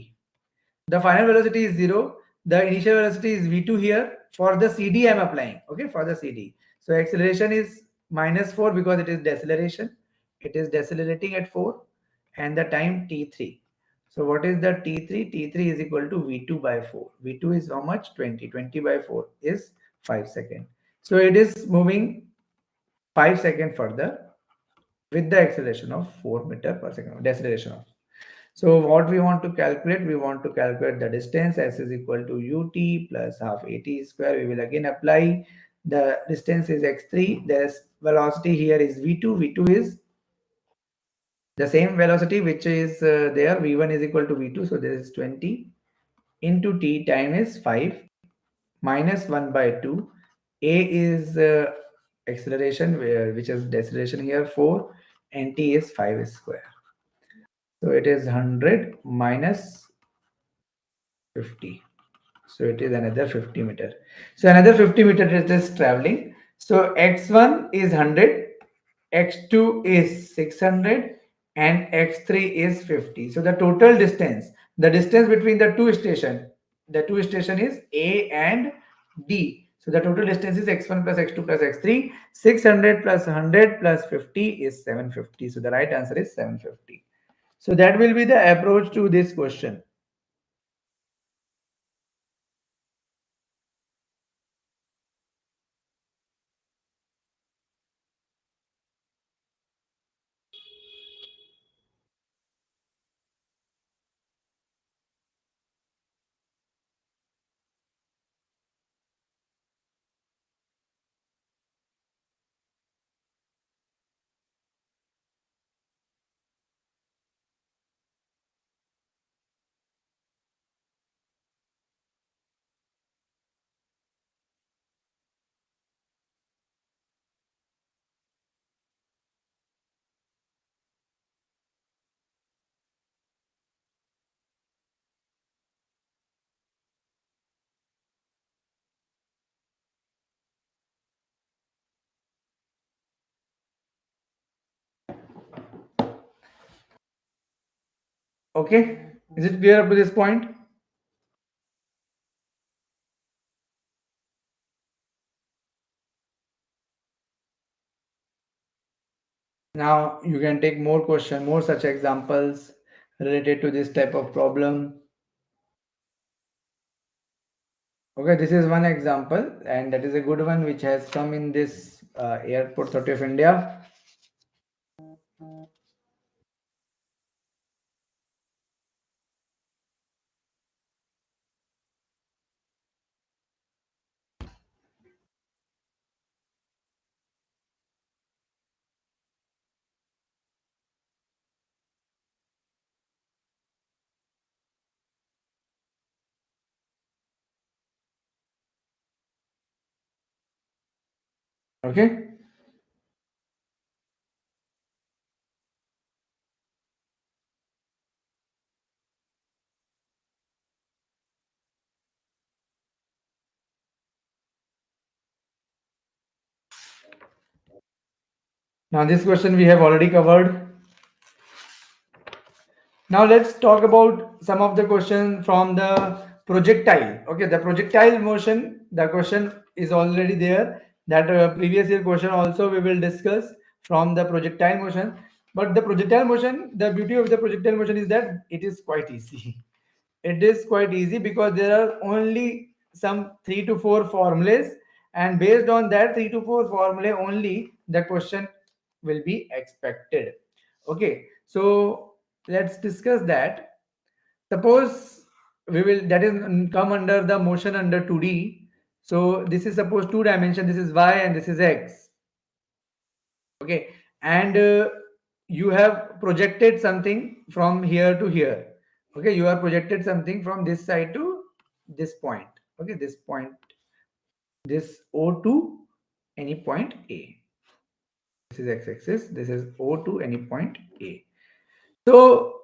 The final velocity is 0. The initial velocity is v2 here. For the CD I am applying. Okay, for the CD. So acceleration is -4 because it is deceleration. It is decelerating at 4. And the time t3. So what is the t3? T3 is equal to v2 by 4. V2 is how much? 20. 20 by 4 is 5 seconds. So it is moving 5 seconds further with the acceleration of 4 meter per second, deceleration of. So what we want to calculate, we want to calculate the distance. S is equal to ut plus half at square. We will again apply. The distance is x3. The velocity here is v2. V2 is the same velocity which is there. V1 is equal to v2. So this is 20 into t, time is 5 minus 1 by 2. A is acceleration, which is deceleration here 4, and t is 5 square. So it is 100 minus 50. So it is another 50 meter. So another 50 meter it is traveling. So x1 is 100, x2 is 600, and x3 is 50. So the distance between the two station is A and D. So the total distance is x1 plus x2 plus x3. 600 plus 100 plus 50 is 750. So the right answer is 750. So that will be the approach to this question. Okay, is it clear up to this point? Now you can take more question, more such examples related to this type of problem. Okay, this is one example, and that is a good one which has come in this Airport Authority of India. Okay. Now this question we have already covered. Now let's talk about some of the question from the projectile. Okay, the projectile motion, the question is already there. That previous year question also we will discuss from the projectile motion. But the projectile motion, the beauty of the projectile motion is that it is quite easy. It is quite easy because there are only some 3 to 4 formulas, and based on that 3 to 4 formulae only the question will be expected. Okay, so let's discuss that. Suppose we will, that is come under the motion under 2D. So this is suppose two dimension, this is y and this is x. Okay, and you have projected something from here to here. Okay, you are projected something from this side to this point. Okay, this point, this O to any point A. This is x-axis, this is O to any point A. So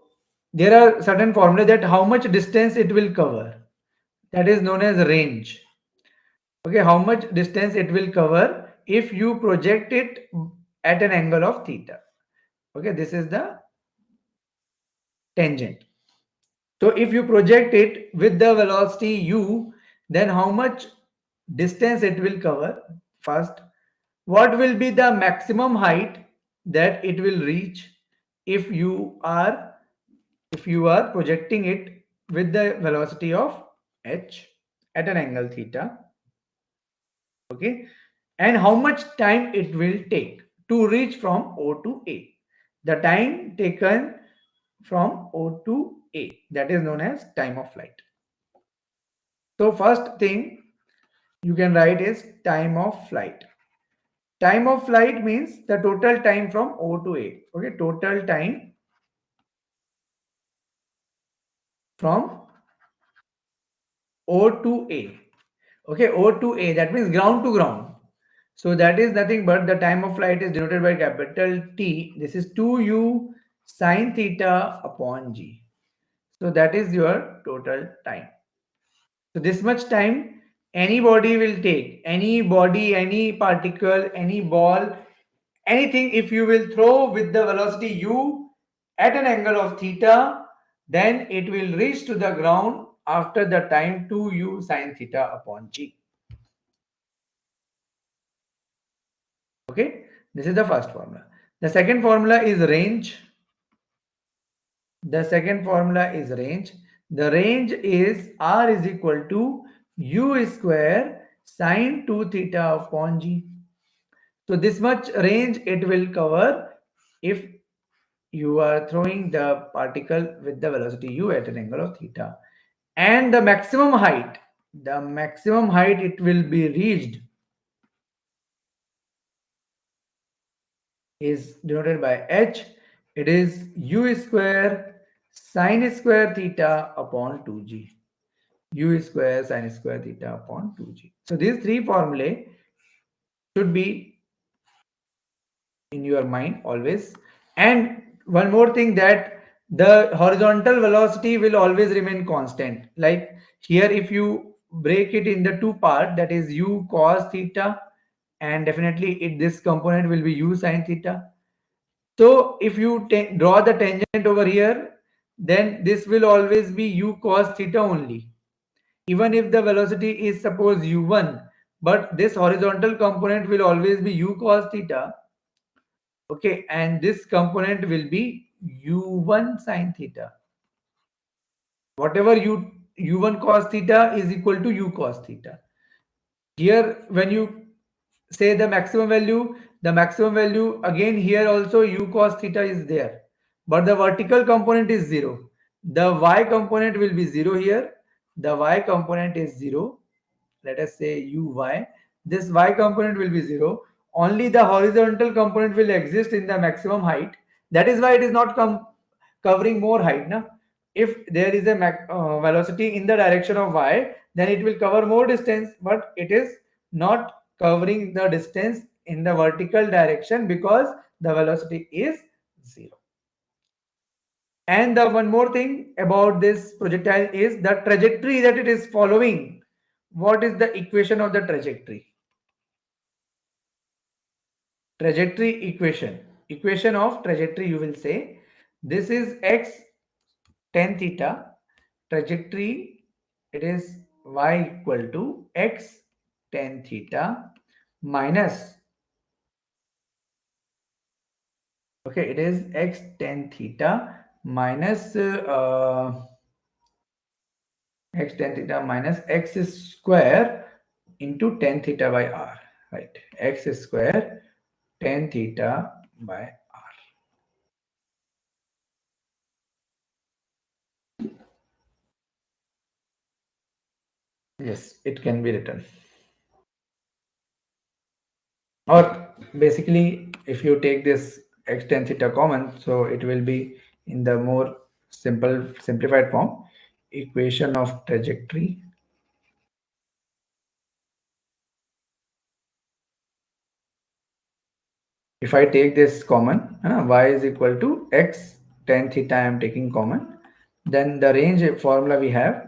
there are certain formula that how much distance it will cover. That is known as range. Okay, how much distance it will cover if you project it at an angle of theta. Okay, this is the tangent. So if you project it with the velocity u, then how much distance it will cover? First, what will be the maximum height that it will reach if you are projecting it with the velocity of h at an angle theta? Okay, and how much time it will take to reach from O to A? The time taken from O to A, that is known as time of flight. So first thing you can write is time of flight. Time of flight means the total time from O to A. Okay, total time from O to A. Okay, O to A, that means ground to ground. So that is nothing but the time of flight is denoted by capital T. This is 2u sine theta upon g. So that is your total time. So this much time anybody will take, any body, any particle, any ball, anything, if you will throw with the velocity u at an angle of theta, then it will reach to the ground after the time 2u sine theta upon g. Okay, this is the first formula. The second formula is range. The second formula is range. The range is r is equal to u square sine 2 theta upon g. So this much range it will cover if you are throwing the particle with the velocity u at an angle of theta. And the maximum height it will be reached is denoted by h. It is u square sine square theta upon 2g. U square sine square theta upon 2g. So these three formulae should be in your mind always. And one more thing, that the horizontal velocity will always remain constant. Like here, if you break it in the two part, that is u cos theta, and definitely this component will be u sine theta. So if you draw the tangent over here, then this will always be u cos theta only. Even if the velocity is suppose u1, but this horizontal component will always be u cos theta. Okay, and this component will be u1 sine theta. Whatever you u1 cos theta is equal to u cos theta. Here, when you say the maximum value again here also u cos theta is there, but the vertical component is 0. The y component will be 0 here. The y component is 0. Let us say uy. This y component will be 0. Only the horizontal component will exist in the maximum height. That is why it is not covering more height. Na? If there is a velocity in the direction of y, then it will cover more distance, but it is not covering the distance in the vertical direction because the velocity is 0. And the one more thing about this projectile is the trajectory that it is following. What is the equation of the trajectory? Trajectory equation of trajectory, you will say this is x tan theta, trajectory it is y equal to x tan theta minus, okay, it is x tan theta minus x tan theta minus x square into tan theta by r, right? X square tan theta by r. Yes, it can be written. Or basically, if you take this x tan theta common, so it will be in the more simplified form, equation of trajectory. If I take this common, y is equal to x tan theta I am taking common, then the range formula we have,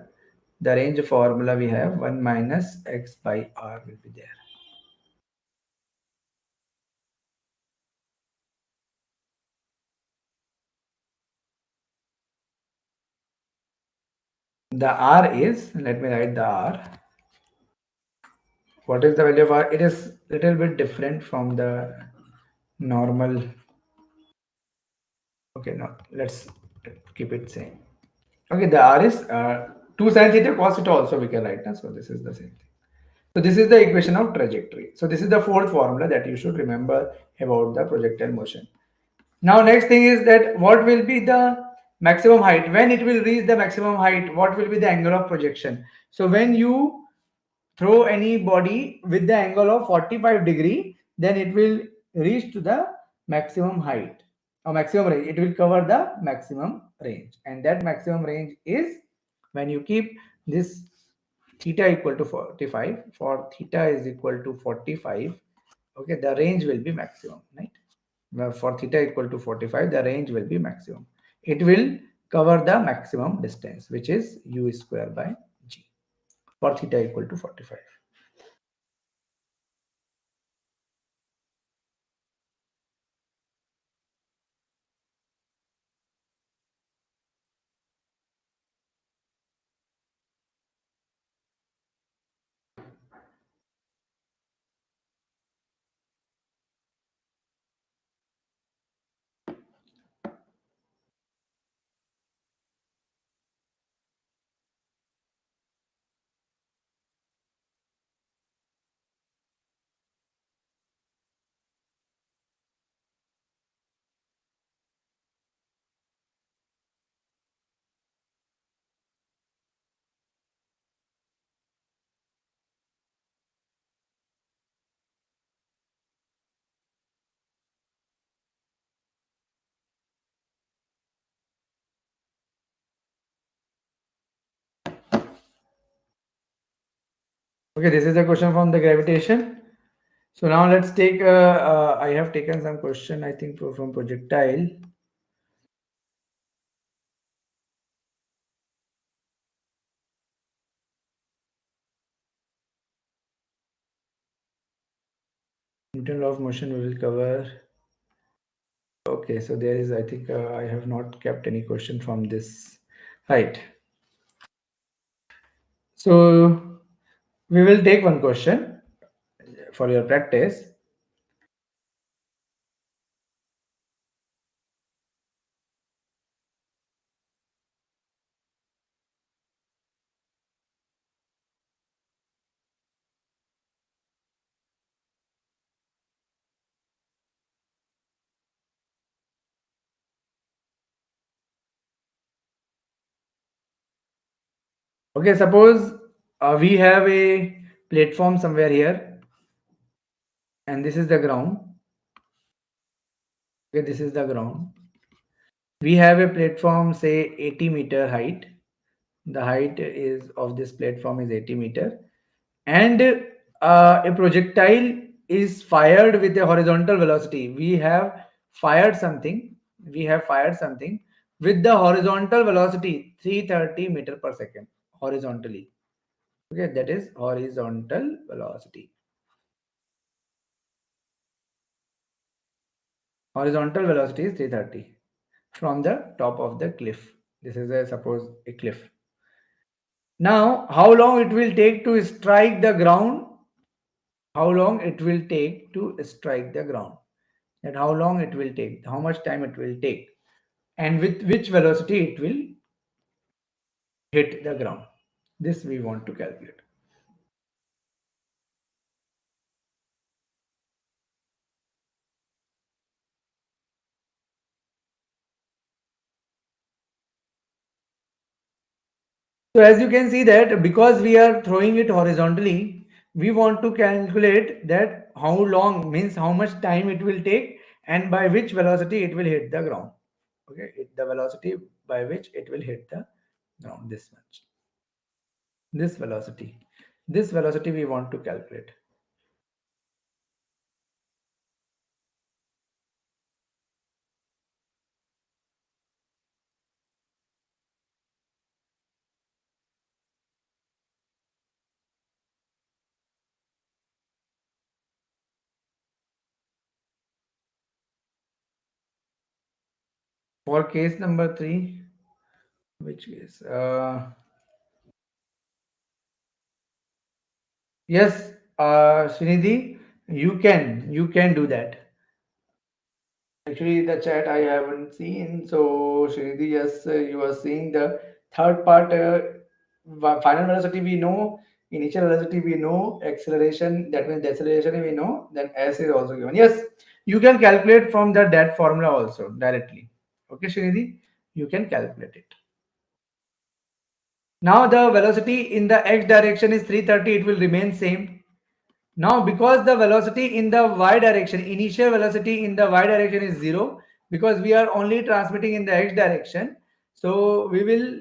1 minus x by r will be there. The r is, let me write the r. What is the value of r? It is little bit different from the normal. Okay, no, let's keep it same. Okay, the r is 2 sin theta cos theta also we can write. So this is the same thing. So this is the equation of trajectory. So this is the fourth formula that you should remember about the projectile motion. Now next thing is that what will be the maximum height? When it will reach the maximum height, what will be the angle of projection? So when you throw any body with the angle of 45-degree, then it will reach to the maximum height or maximum range. It will cover the maximum range, and that maximum range is when you keep this theta equal to 45, for theta is equal to 45, okay, the range will be maximum, right? For theta equal to 45, the range will be maximum. It will cover the maximum distance, which is u square by g, for theta equal to 45. Okay, this is a question from the gravitation. So now let's take, I have taken some question, I think from projectile. Newton law of motion we will cover. Okay, so there is, I think I have not kept any question from this, right? So we will take one question for your practice. Okay, suppose we have a platform somewhere here, and this is the ground. Okay, this is the ground. We have a platform, say 80-meter height. The height is of this platform is 80-meter, and a projectile is fired with a horizontal velocity. We have fired something with the horizontal velocity 330 meter per second horizontally. Okay, that is horizontal velocity. Horizontal velocity is 330 from the top of the cliff. This is a suppose a cliff. Now, how long it will take to strike the ground? How long it will take to strike the ground? That how long it will take, how much time it will take, and with which velocity it will hit the ground. This we want to calculate. So as you can see that because we are throwing it horizontally, we want to calculate that how long means how much time it will take and by which velocity it will hit the ground. Okay, the velocity by which it will hit the ground, this much. This velocity. This velocity we want to calculate. For case number 3, which case? Yes, Srinidhi, you can do that. Actually, the chat I haven't seen. So, Srinidhi, yes, you are seeing the third part. Final velocity we know, initial velocity we know, acceleration that means deceleration we know. Then S is also given. Yes, you can calculate from that formula also directly. Okay, Srinidhi, you can calculate it. Now the velocity in the x direction is 330. It will remain same. Now, because the velocity in the y direction, initial velocity in the y direction is 0, because we are only transmitting in the x direction. So, we will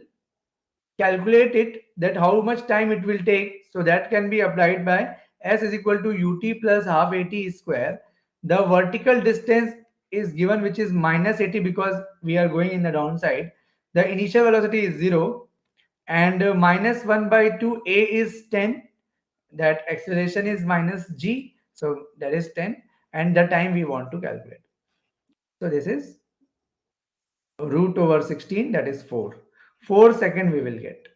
calculate it that how much time it will take. So, that can be applied by s is equal to ut plus half at square. The vertical distance is given which is minus 80 because we are going in the downside. The initial velocity is 0 and minus 1 by 2 a is 10, that acceleration is minus g, so that is 10, and the time we want to calculate. So this is root over 16, that is 4 second we will get.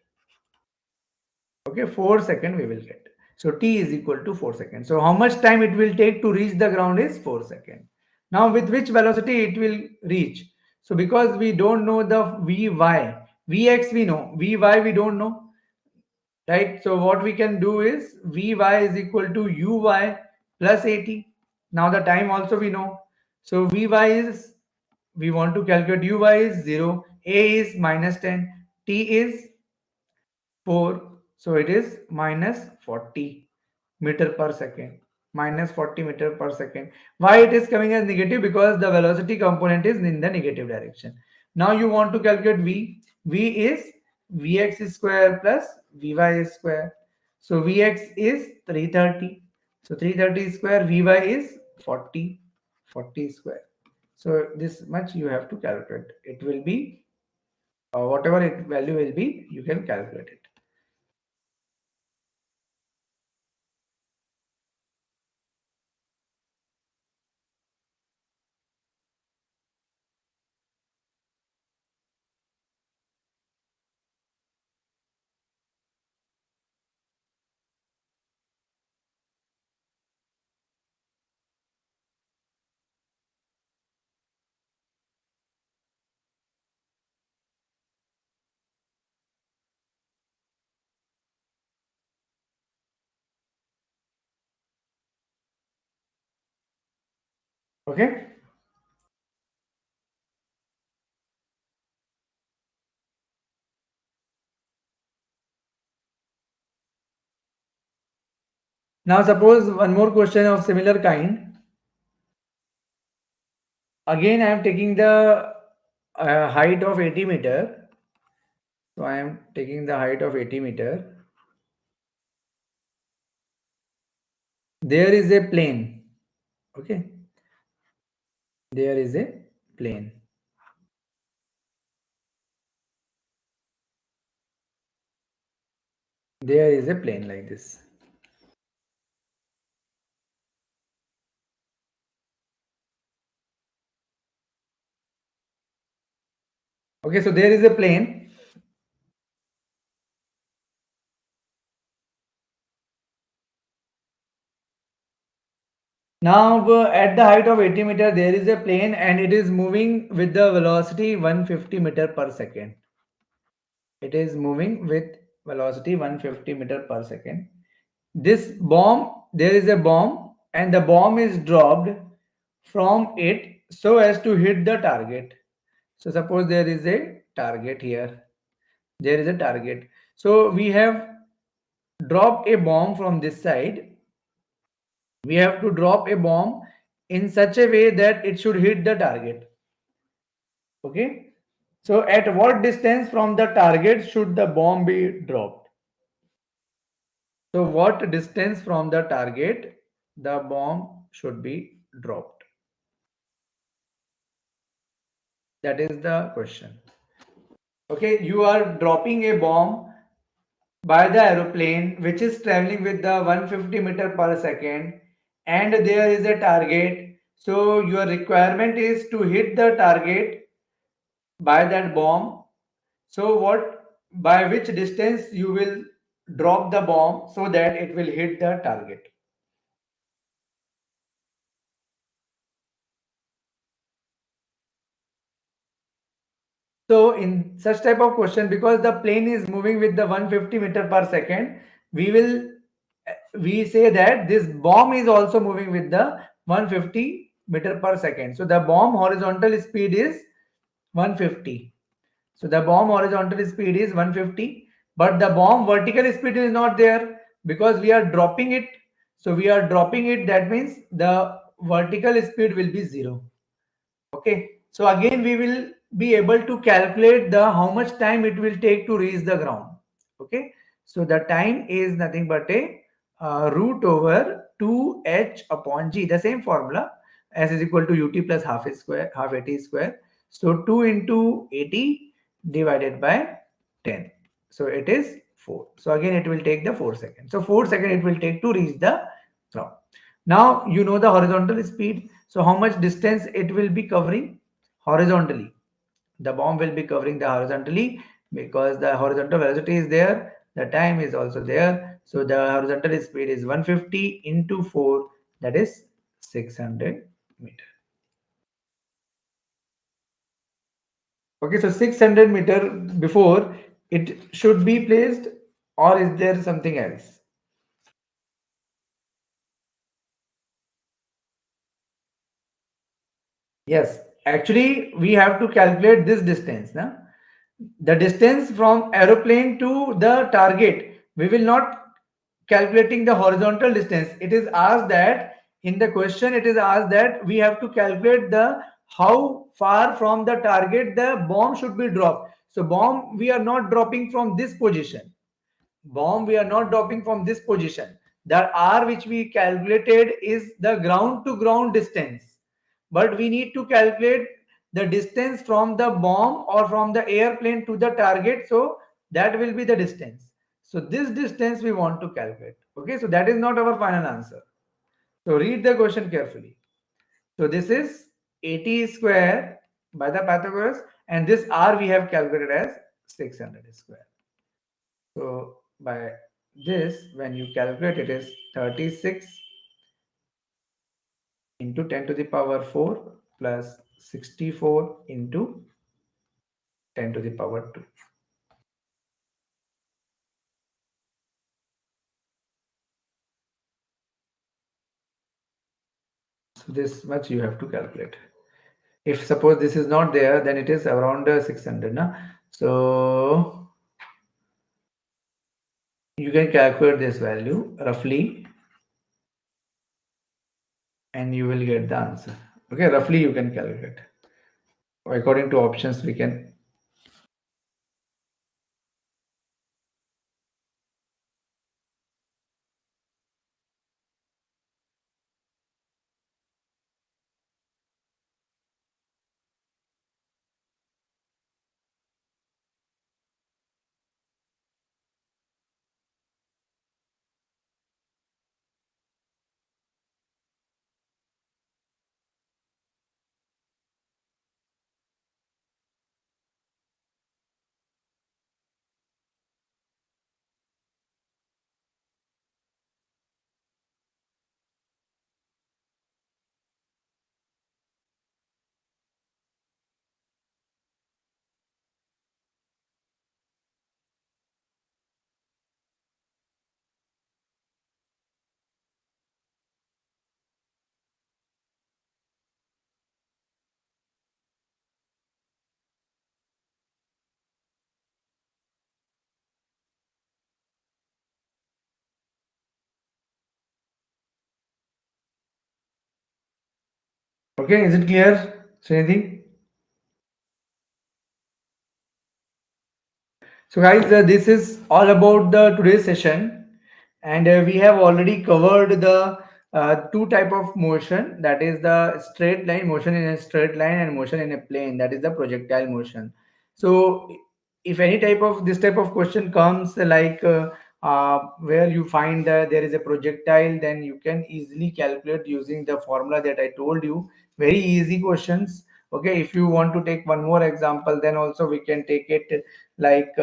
Okay, 4 second we will get. So t is equal to 4 seconds. So how much time it will take to reach the ground is 4 seconds. Now with which velocity it will reach? So because we don't know the vy, vx we know, vy we don't know, right? So what we can do is Vy is equal to Uy plus 80. Now the time also we know. So Vy is, we want to calculate Uy is 0, A is minus 10, T is 4. So it is minus 40 meter per second. Minus 40 meter per second. Why it is coming as negative? Because the velocity component is in the negative direction. Now you want to calculate V. V is Vx square plus Vy square. So Vx is 330. So 330 square, Vy is 40. 40 square. So this much you have to calculate. It will be whatever it value will be, you can calculate it. Okay. Now suppose one more question of similar kind. Again, I am taking the height of 80 meter. So I am taking the height of 80 meter. There is a plane. Okay. There is a plane. There is a plane like this. Okay, so there is a plane. Now at the height of 80 meter, there is a plane and it is moving with the velocity 150 meter per second. It is moving with velocity 150 meter per second. This bomb, there is a bomb and the bomb is dropped from it so as to hit the target. So suppose there is a target here. There is a target. So we have dropped a bomb from this side. We have to drop a bomb in such a way that it should hit the target. Okay. So at what distance from the target should the bomb be dropped? So what distance from the target the bomb should be dropped? That is the question. Okay, you are dropping a bomb by the aeroplane which is traveling with the 150 meter per second and there is a target. So your requirement is to hit the target by that bomb. So what, by which distance you will drop the bomb so that it will hit the target? So in such type of question, because the plane is moving with the 150 meter per second, we say that this bomb is also moving with the 150 meter per second. So the bomb horizontal speed is 150. So the bomb horizontal speed is 150, but the bomb vertical speed is not there because we are dropping it. So we are dropping it. That means the vertical speed will be 0. Okay. So again, we will be able to calculate the how much time it will take to reach the ground. Okay. So the time is nothing but a root over 2h upon g, the same formula, s is equal to ut plus half a square, half at square. So 2 into 80 divided by 10. So it is 4. So again, it will take the 4 seconds. So 4 seconds it will take to reach the ground. Now you know the horizontal speed. So how much distance it will be covering horizontally? The bomb will be covering the horizontally because the horizontal velocity is there. The time is also there. So the horizontal speed is 150 into 4, that is 600 meter. Okay, so 600 meter before it should be placed, or is there something else? Yes, actually we have to calculate this distance. Now, the distance from aeroplane to the target, we will not calculating the horizontal distance. It is asked that in the question, it is asked that we have to calculate the how far from the target the bomb should be dropped. So bomb we are not dropping from this position. Bomb we are not dropping from this position. The r which we calculated is the ground to ground distance, but we need to calculate the distance from the bomb or from the airplane to the target. So that will be the distance. So this distance we want to calculate. Okay, so that is not our final answer. So read the question carefully. So this is 80 square by the Pythagoras, and this r we have calculated as 600 square. So by this, when you calculate, it is 36 into 10 to the power 4 plus 64 into 10 to the power 2. So this much you have to calculate. If suppose this is not there, then it is around 600. Na? So you can calculate this value roughly. and you will get the answer. Okay, roughly you can calculate according to options. We can. Okay, is it clear, Srinidhi? So guys, this is all about the today's session, and we have already covered the two type of motion, that is the straight line motion in a straight line and motion in a plane, that is the projectile motion. So if any type of this type of question comes like where you find that there is a projectile, then you can easily calculate using the formula that I told you. Very easy questions. Okay, if you want to take one more example, then also we can take it like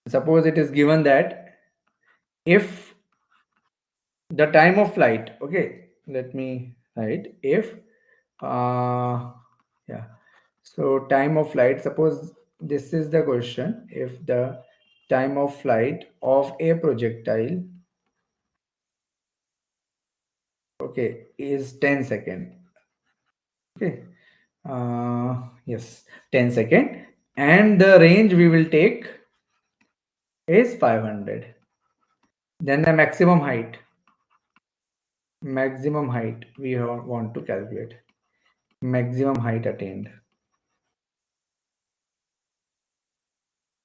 suppose it is given that if the time of flight, okay, let me write if yeah, so time of flight, suppose this is the question, if the time of flight of a projectile, okay, is 10 second, okay, yes, 10 second, and the range we will take is 500, then the maximum height we want to calculate, maximum height attained,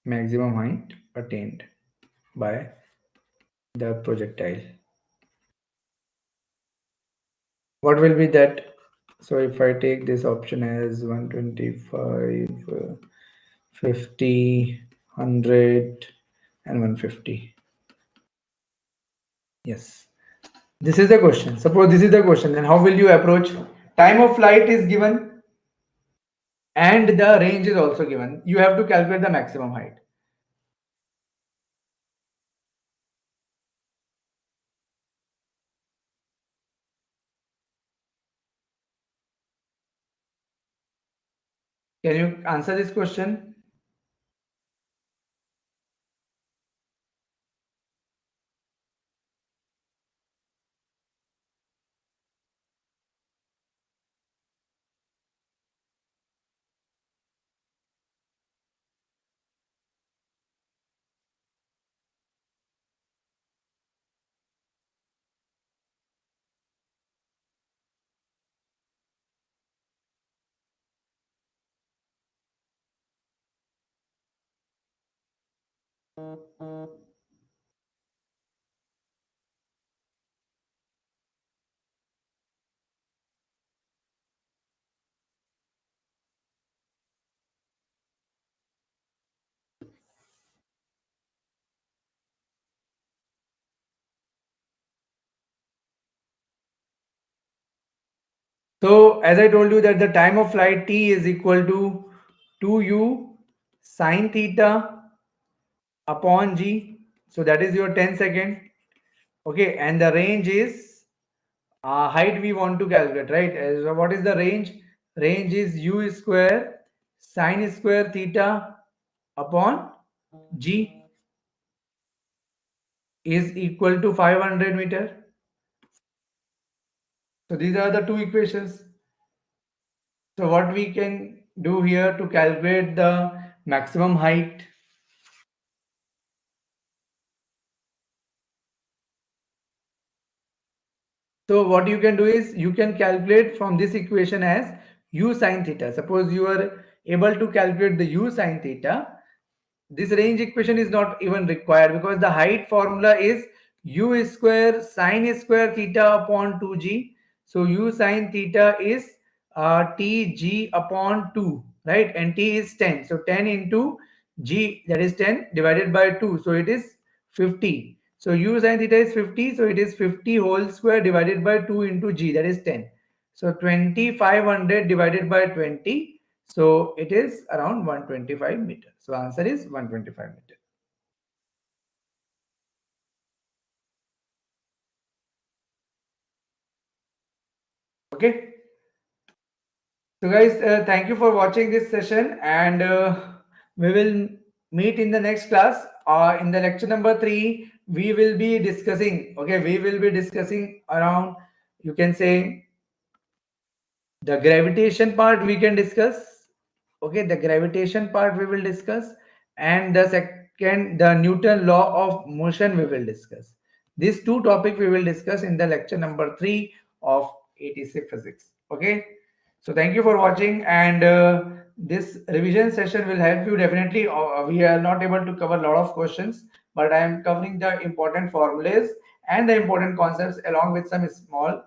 maximum height attained by the projectile, what will be that? So if I take this option as 125 50 100 and 150, yes, this is the question. Suppose this is the question, then how will you approach? Time of flight is given and the range is also given, you have to calculate the maximum height. Can you answer this question? So as I told you that the time of flight t is equal to 2u sine theta upon g. So that is your 10 second. Okay, and the range is height we want to calculate, right? So what is the range? Range is u square sine square theta upon g is equal to 500 meter. So these are the two equations. So what we can do here to calculate the maximum height? So what you can do is you can calculate from this equation as u sine theta. Suppose you are able to calculate the u sine theta, this range equation is not even required because the height formula is u square sine square theta upon 2g. So u sine theta is tg upon 2, right? And t is 10. So 10 into g, that is 10 divided by 2. So it is 50. So u sine theta is 50. So it is 50 whole square divided by 2 into g, that is 10. So 2500 divided by 20. So it is around 125 meter. So answer is 125 meter. Okay. So guys, thank you for watching this session, and we will meet in the next class. In the lecture number 3, we will be discussing. Okay, we will be discussing around. You can say the gravitation part we can discuss. Okay, the gravitation part we will discuss, and the second, the Newton law of motion we will discuss. These two topics we will discuss in the lecture number 3 of ATC physics. Okay, so thank you for watching, and this revision session will help you definitely. We are not able to cover a lot of questions, but I am covering the important formulas and the important concepts along with some small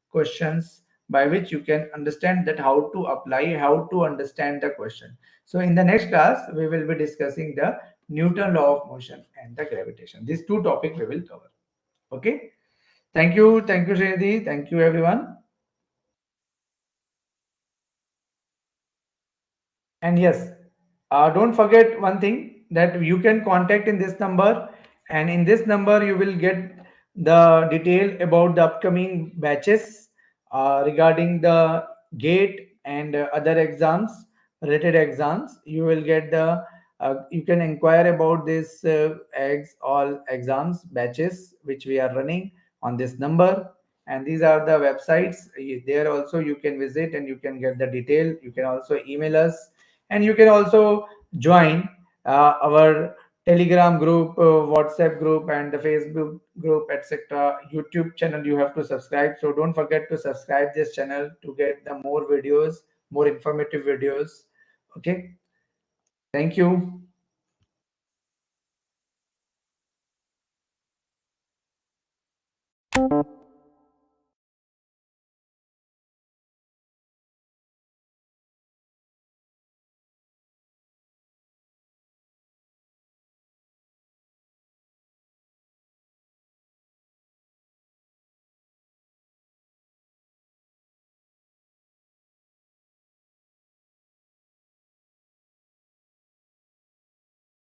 questions by which you can understand that how to apply, how to understand the question. So in the next class, we will be discussing the Newton law of motion and the gravitation. These two topics we will cover. Okay. Thank you, Srinidhi. Thank you, everyone. And yes, don't forget one thing, that you can contact in this number, and in this number you will get the detail about the upcoming batches regarding the gate and other exams, related exams. You will get the you can inquire about this all exams batches which we are running on this number, and these are the websites. There also you can visit and you can get the detail. You can also email us, and you can also join our Telegram group, WhatsApp group, and the Facebook group, etc. YouTube channel you have to subscribe. So don't forget to subscribe this channel to get the more videos, more informative videos. Okay. Thank you.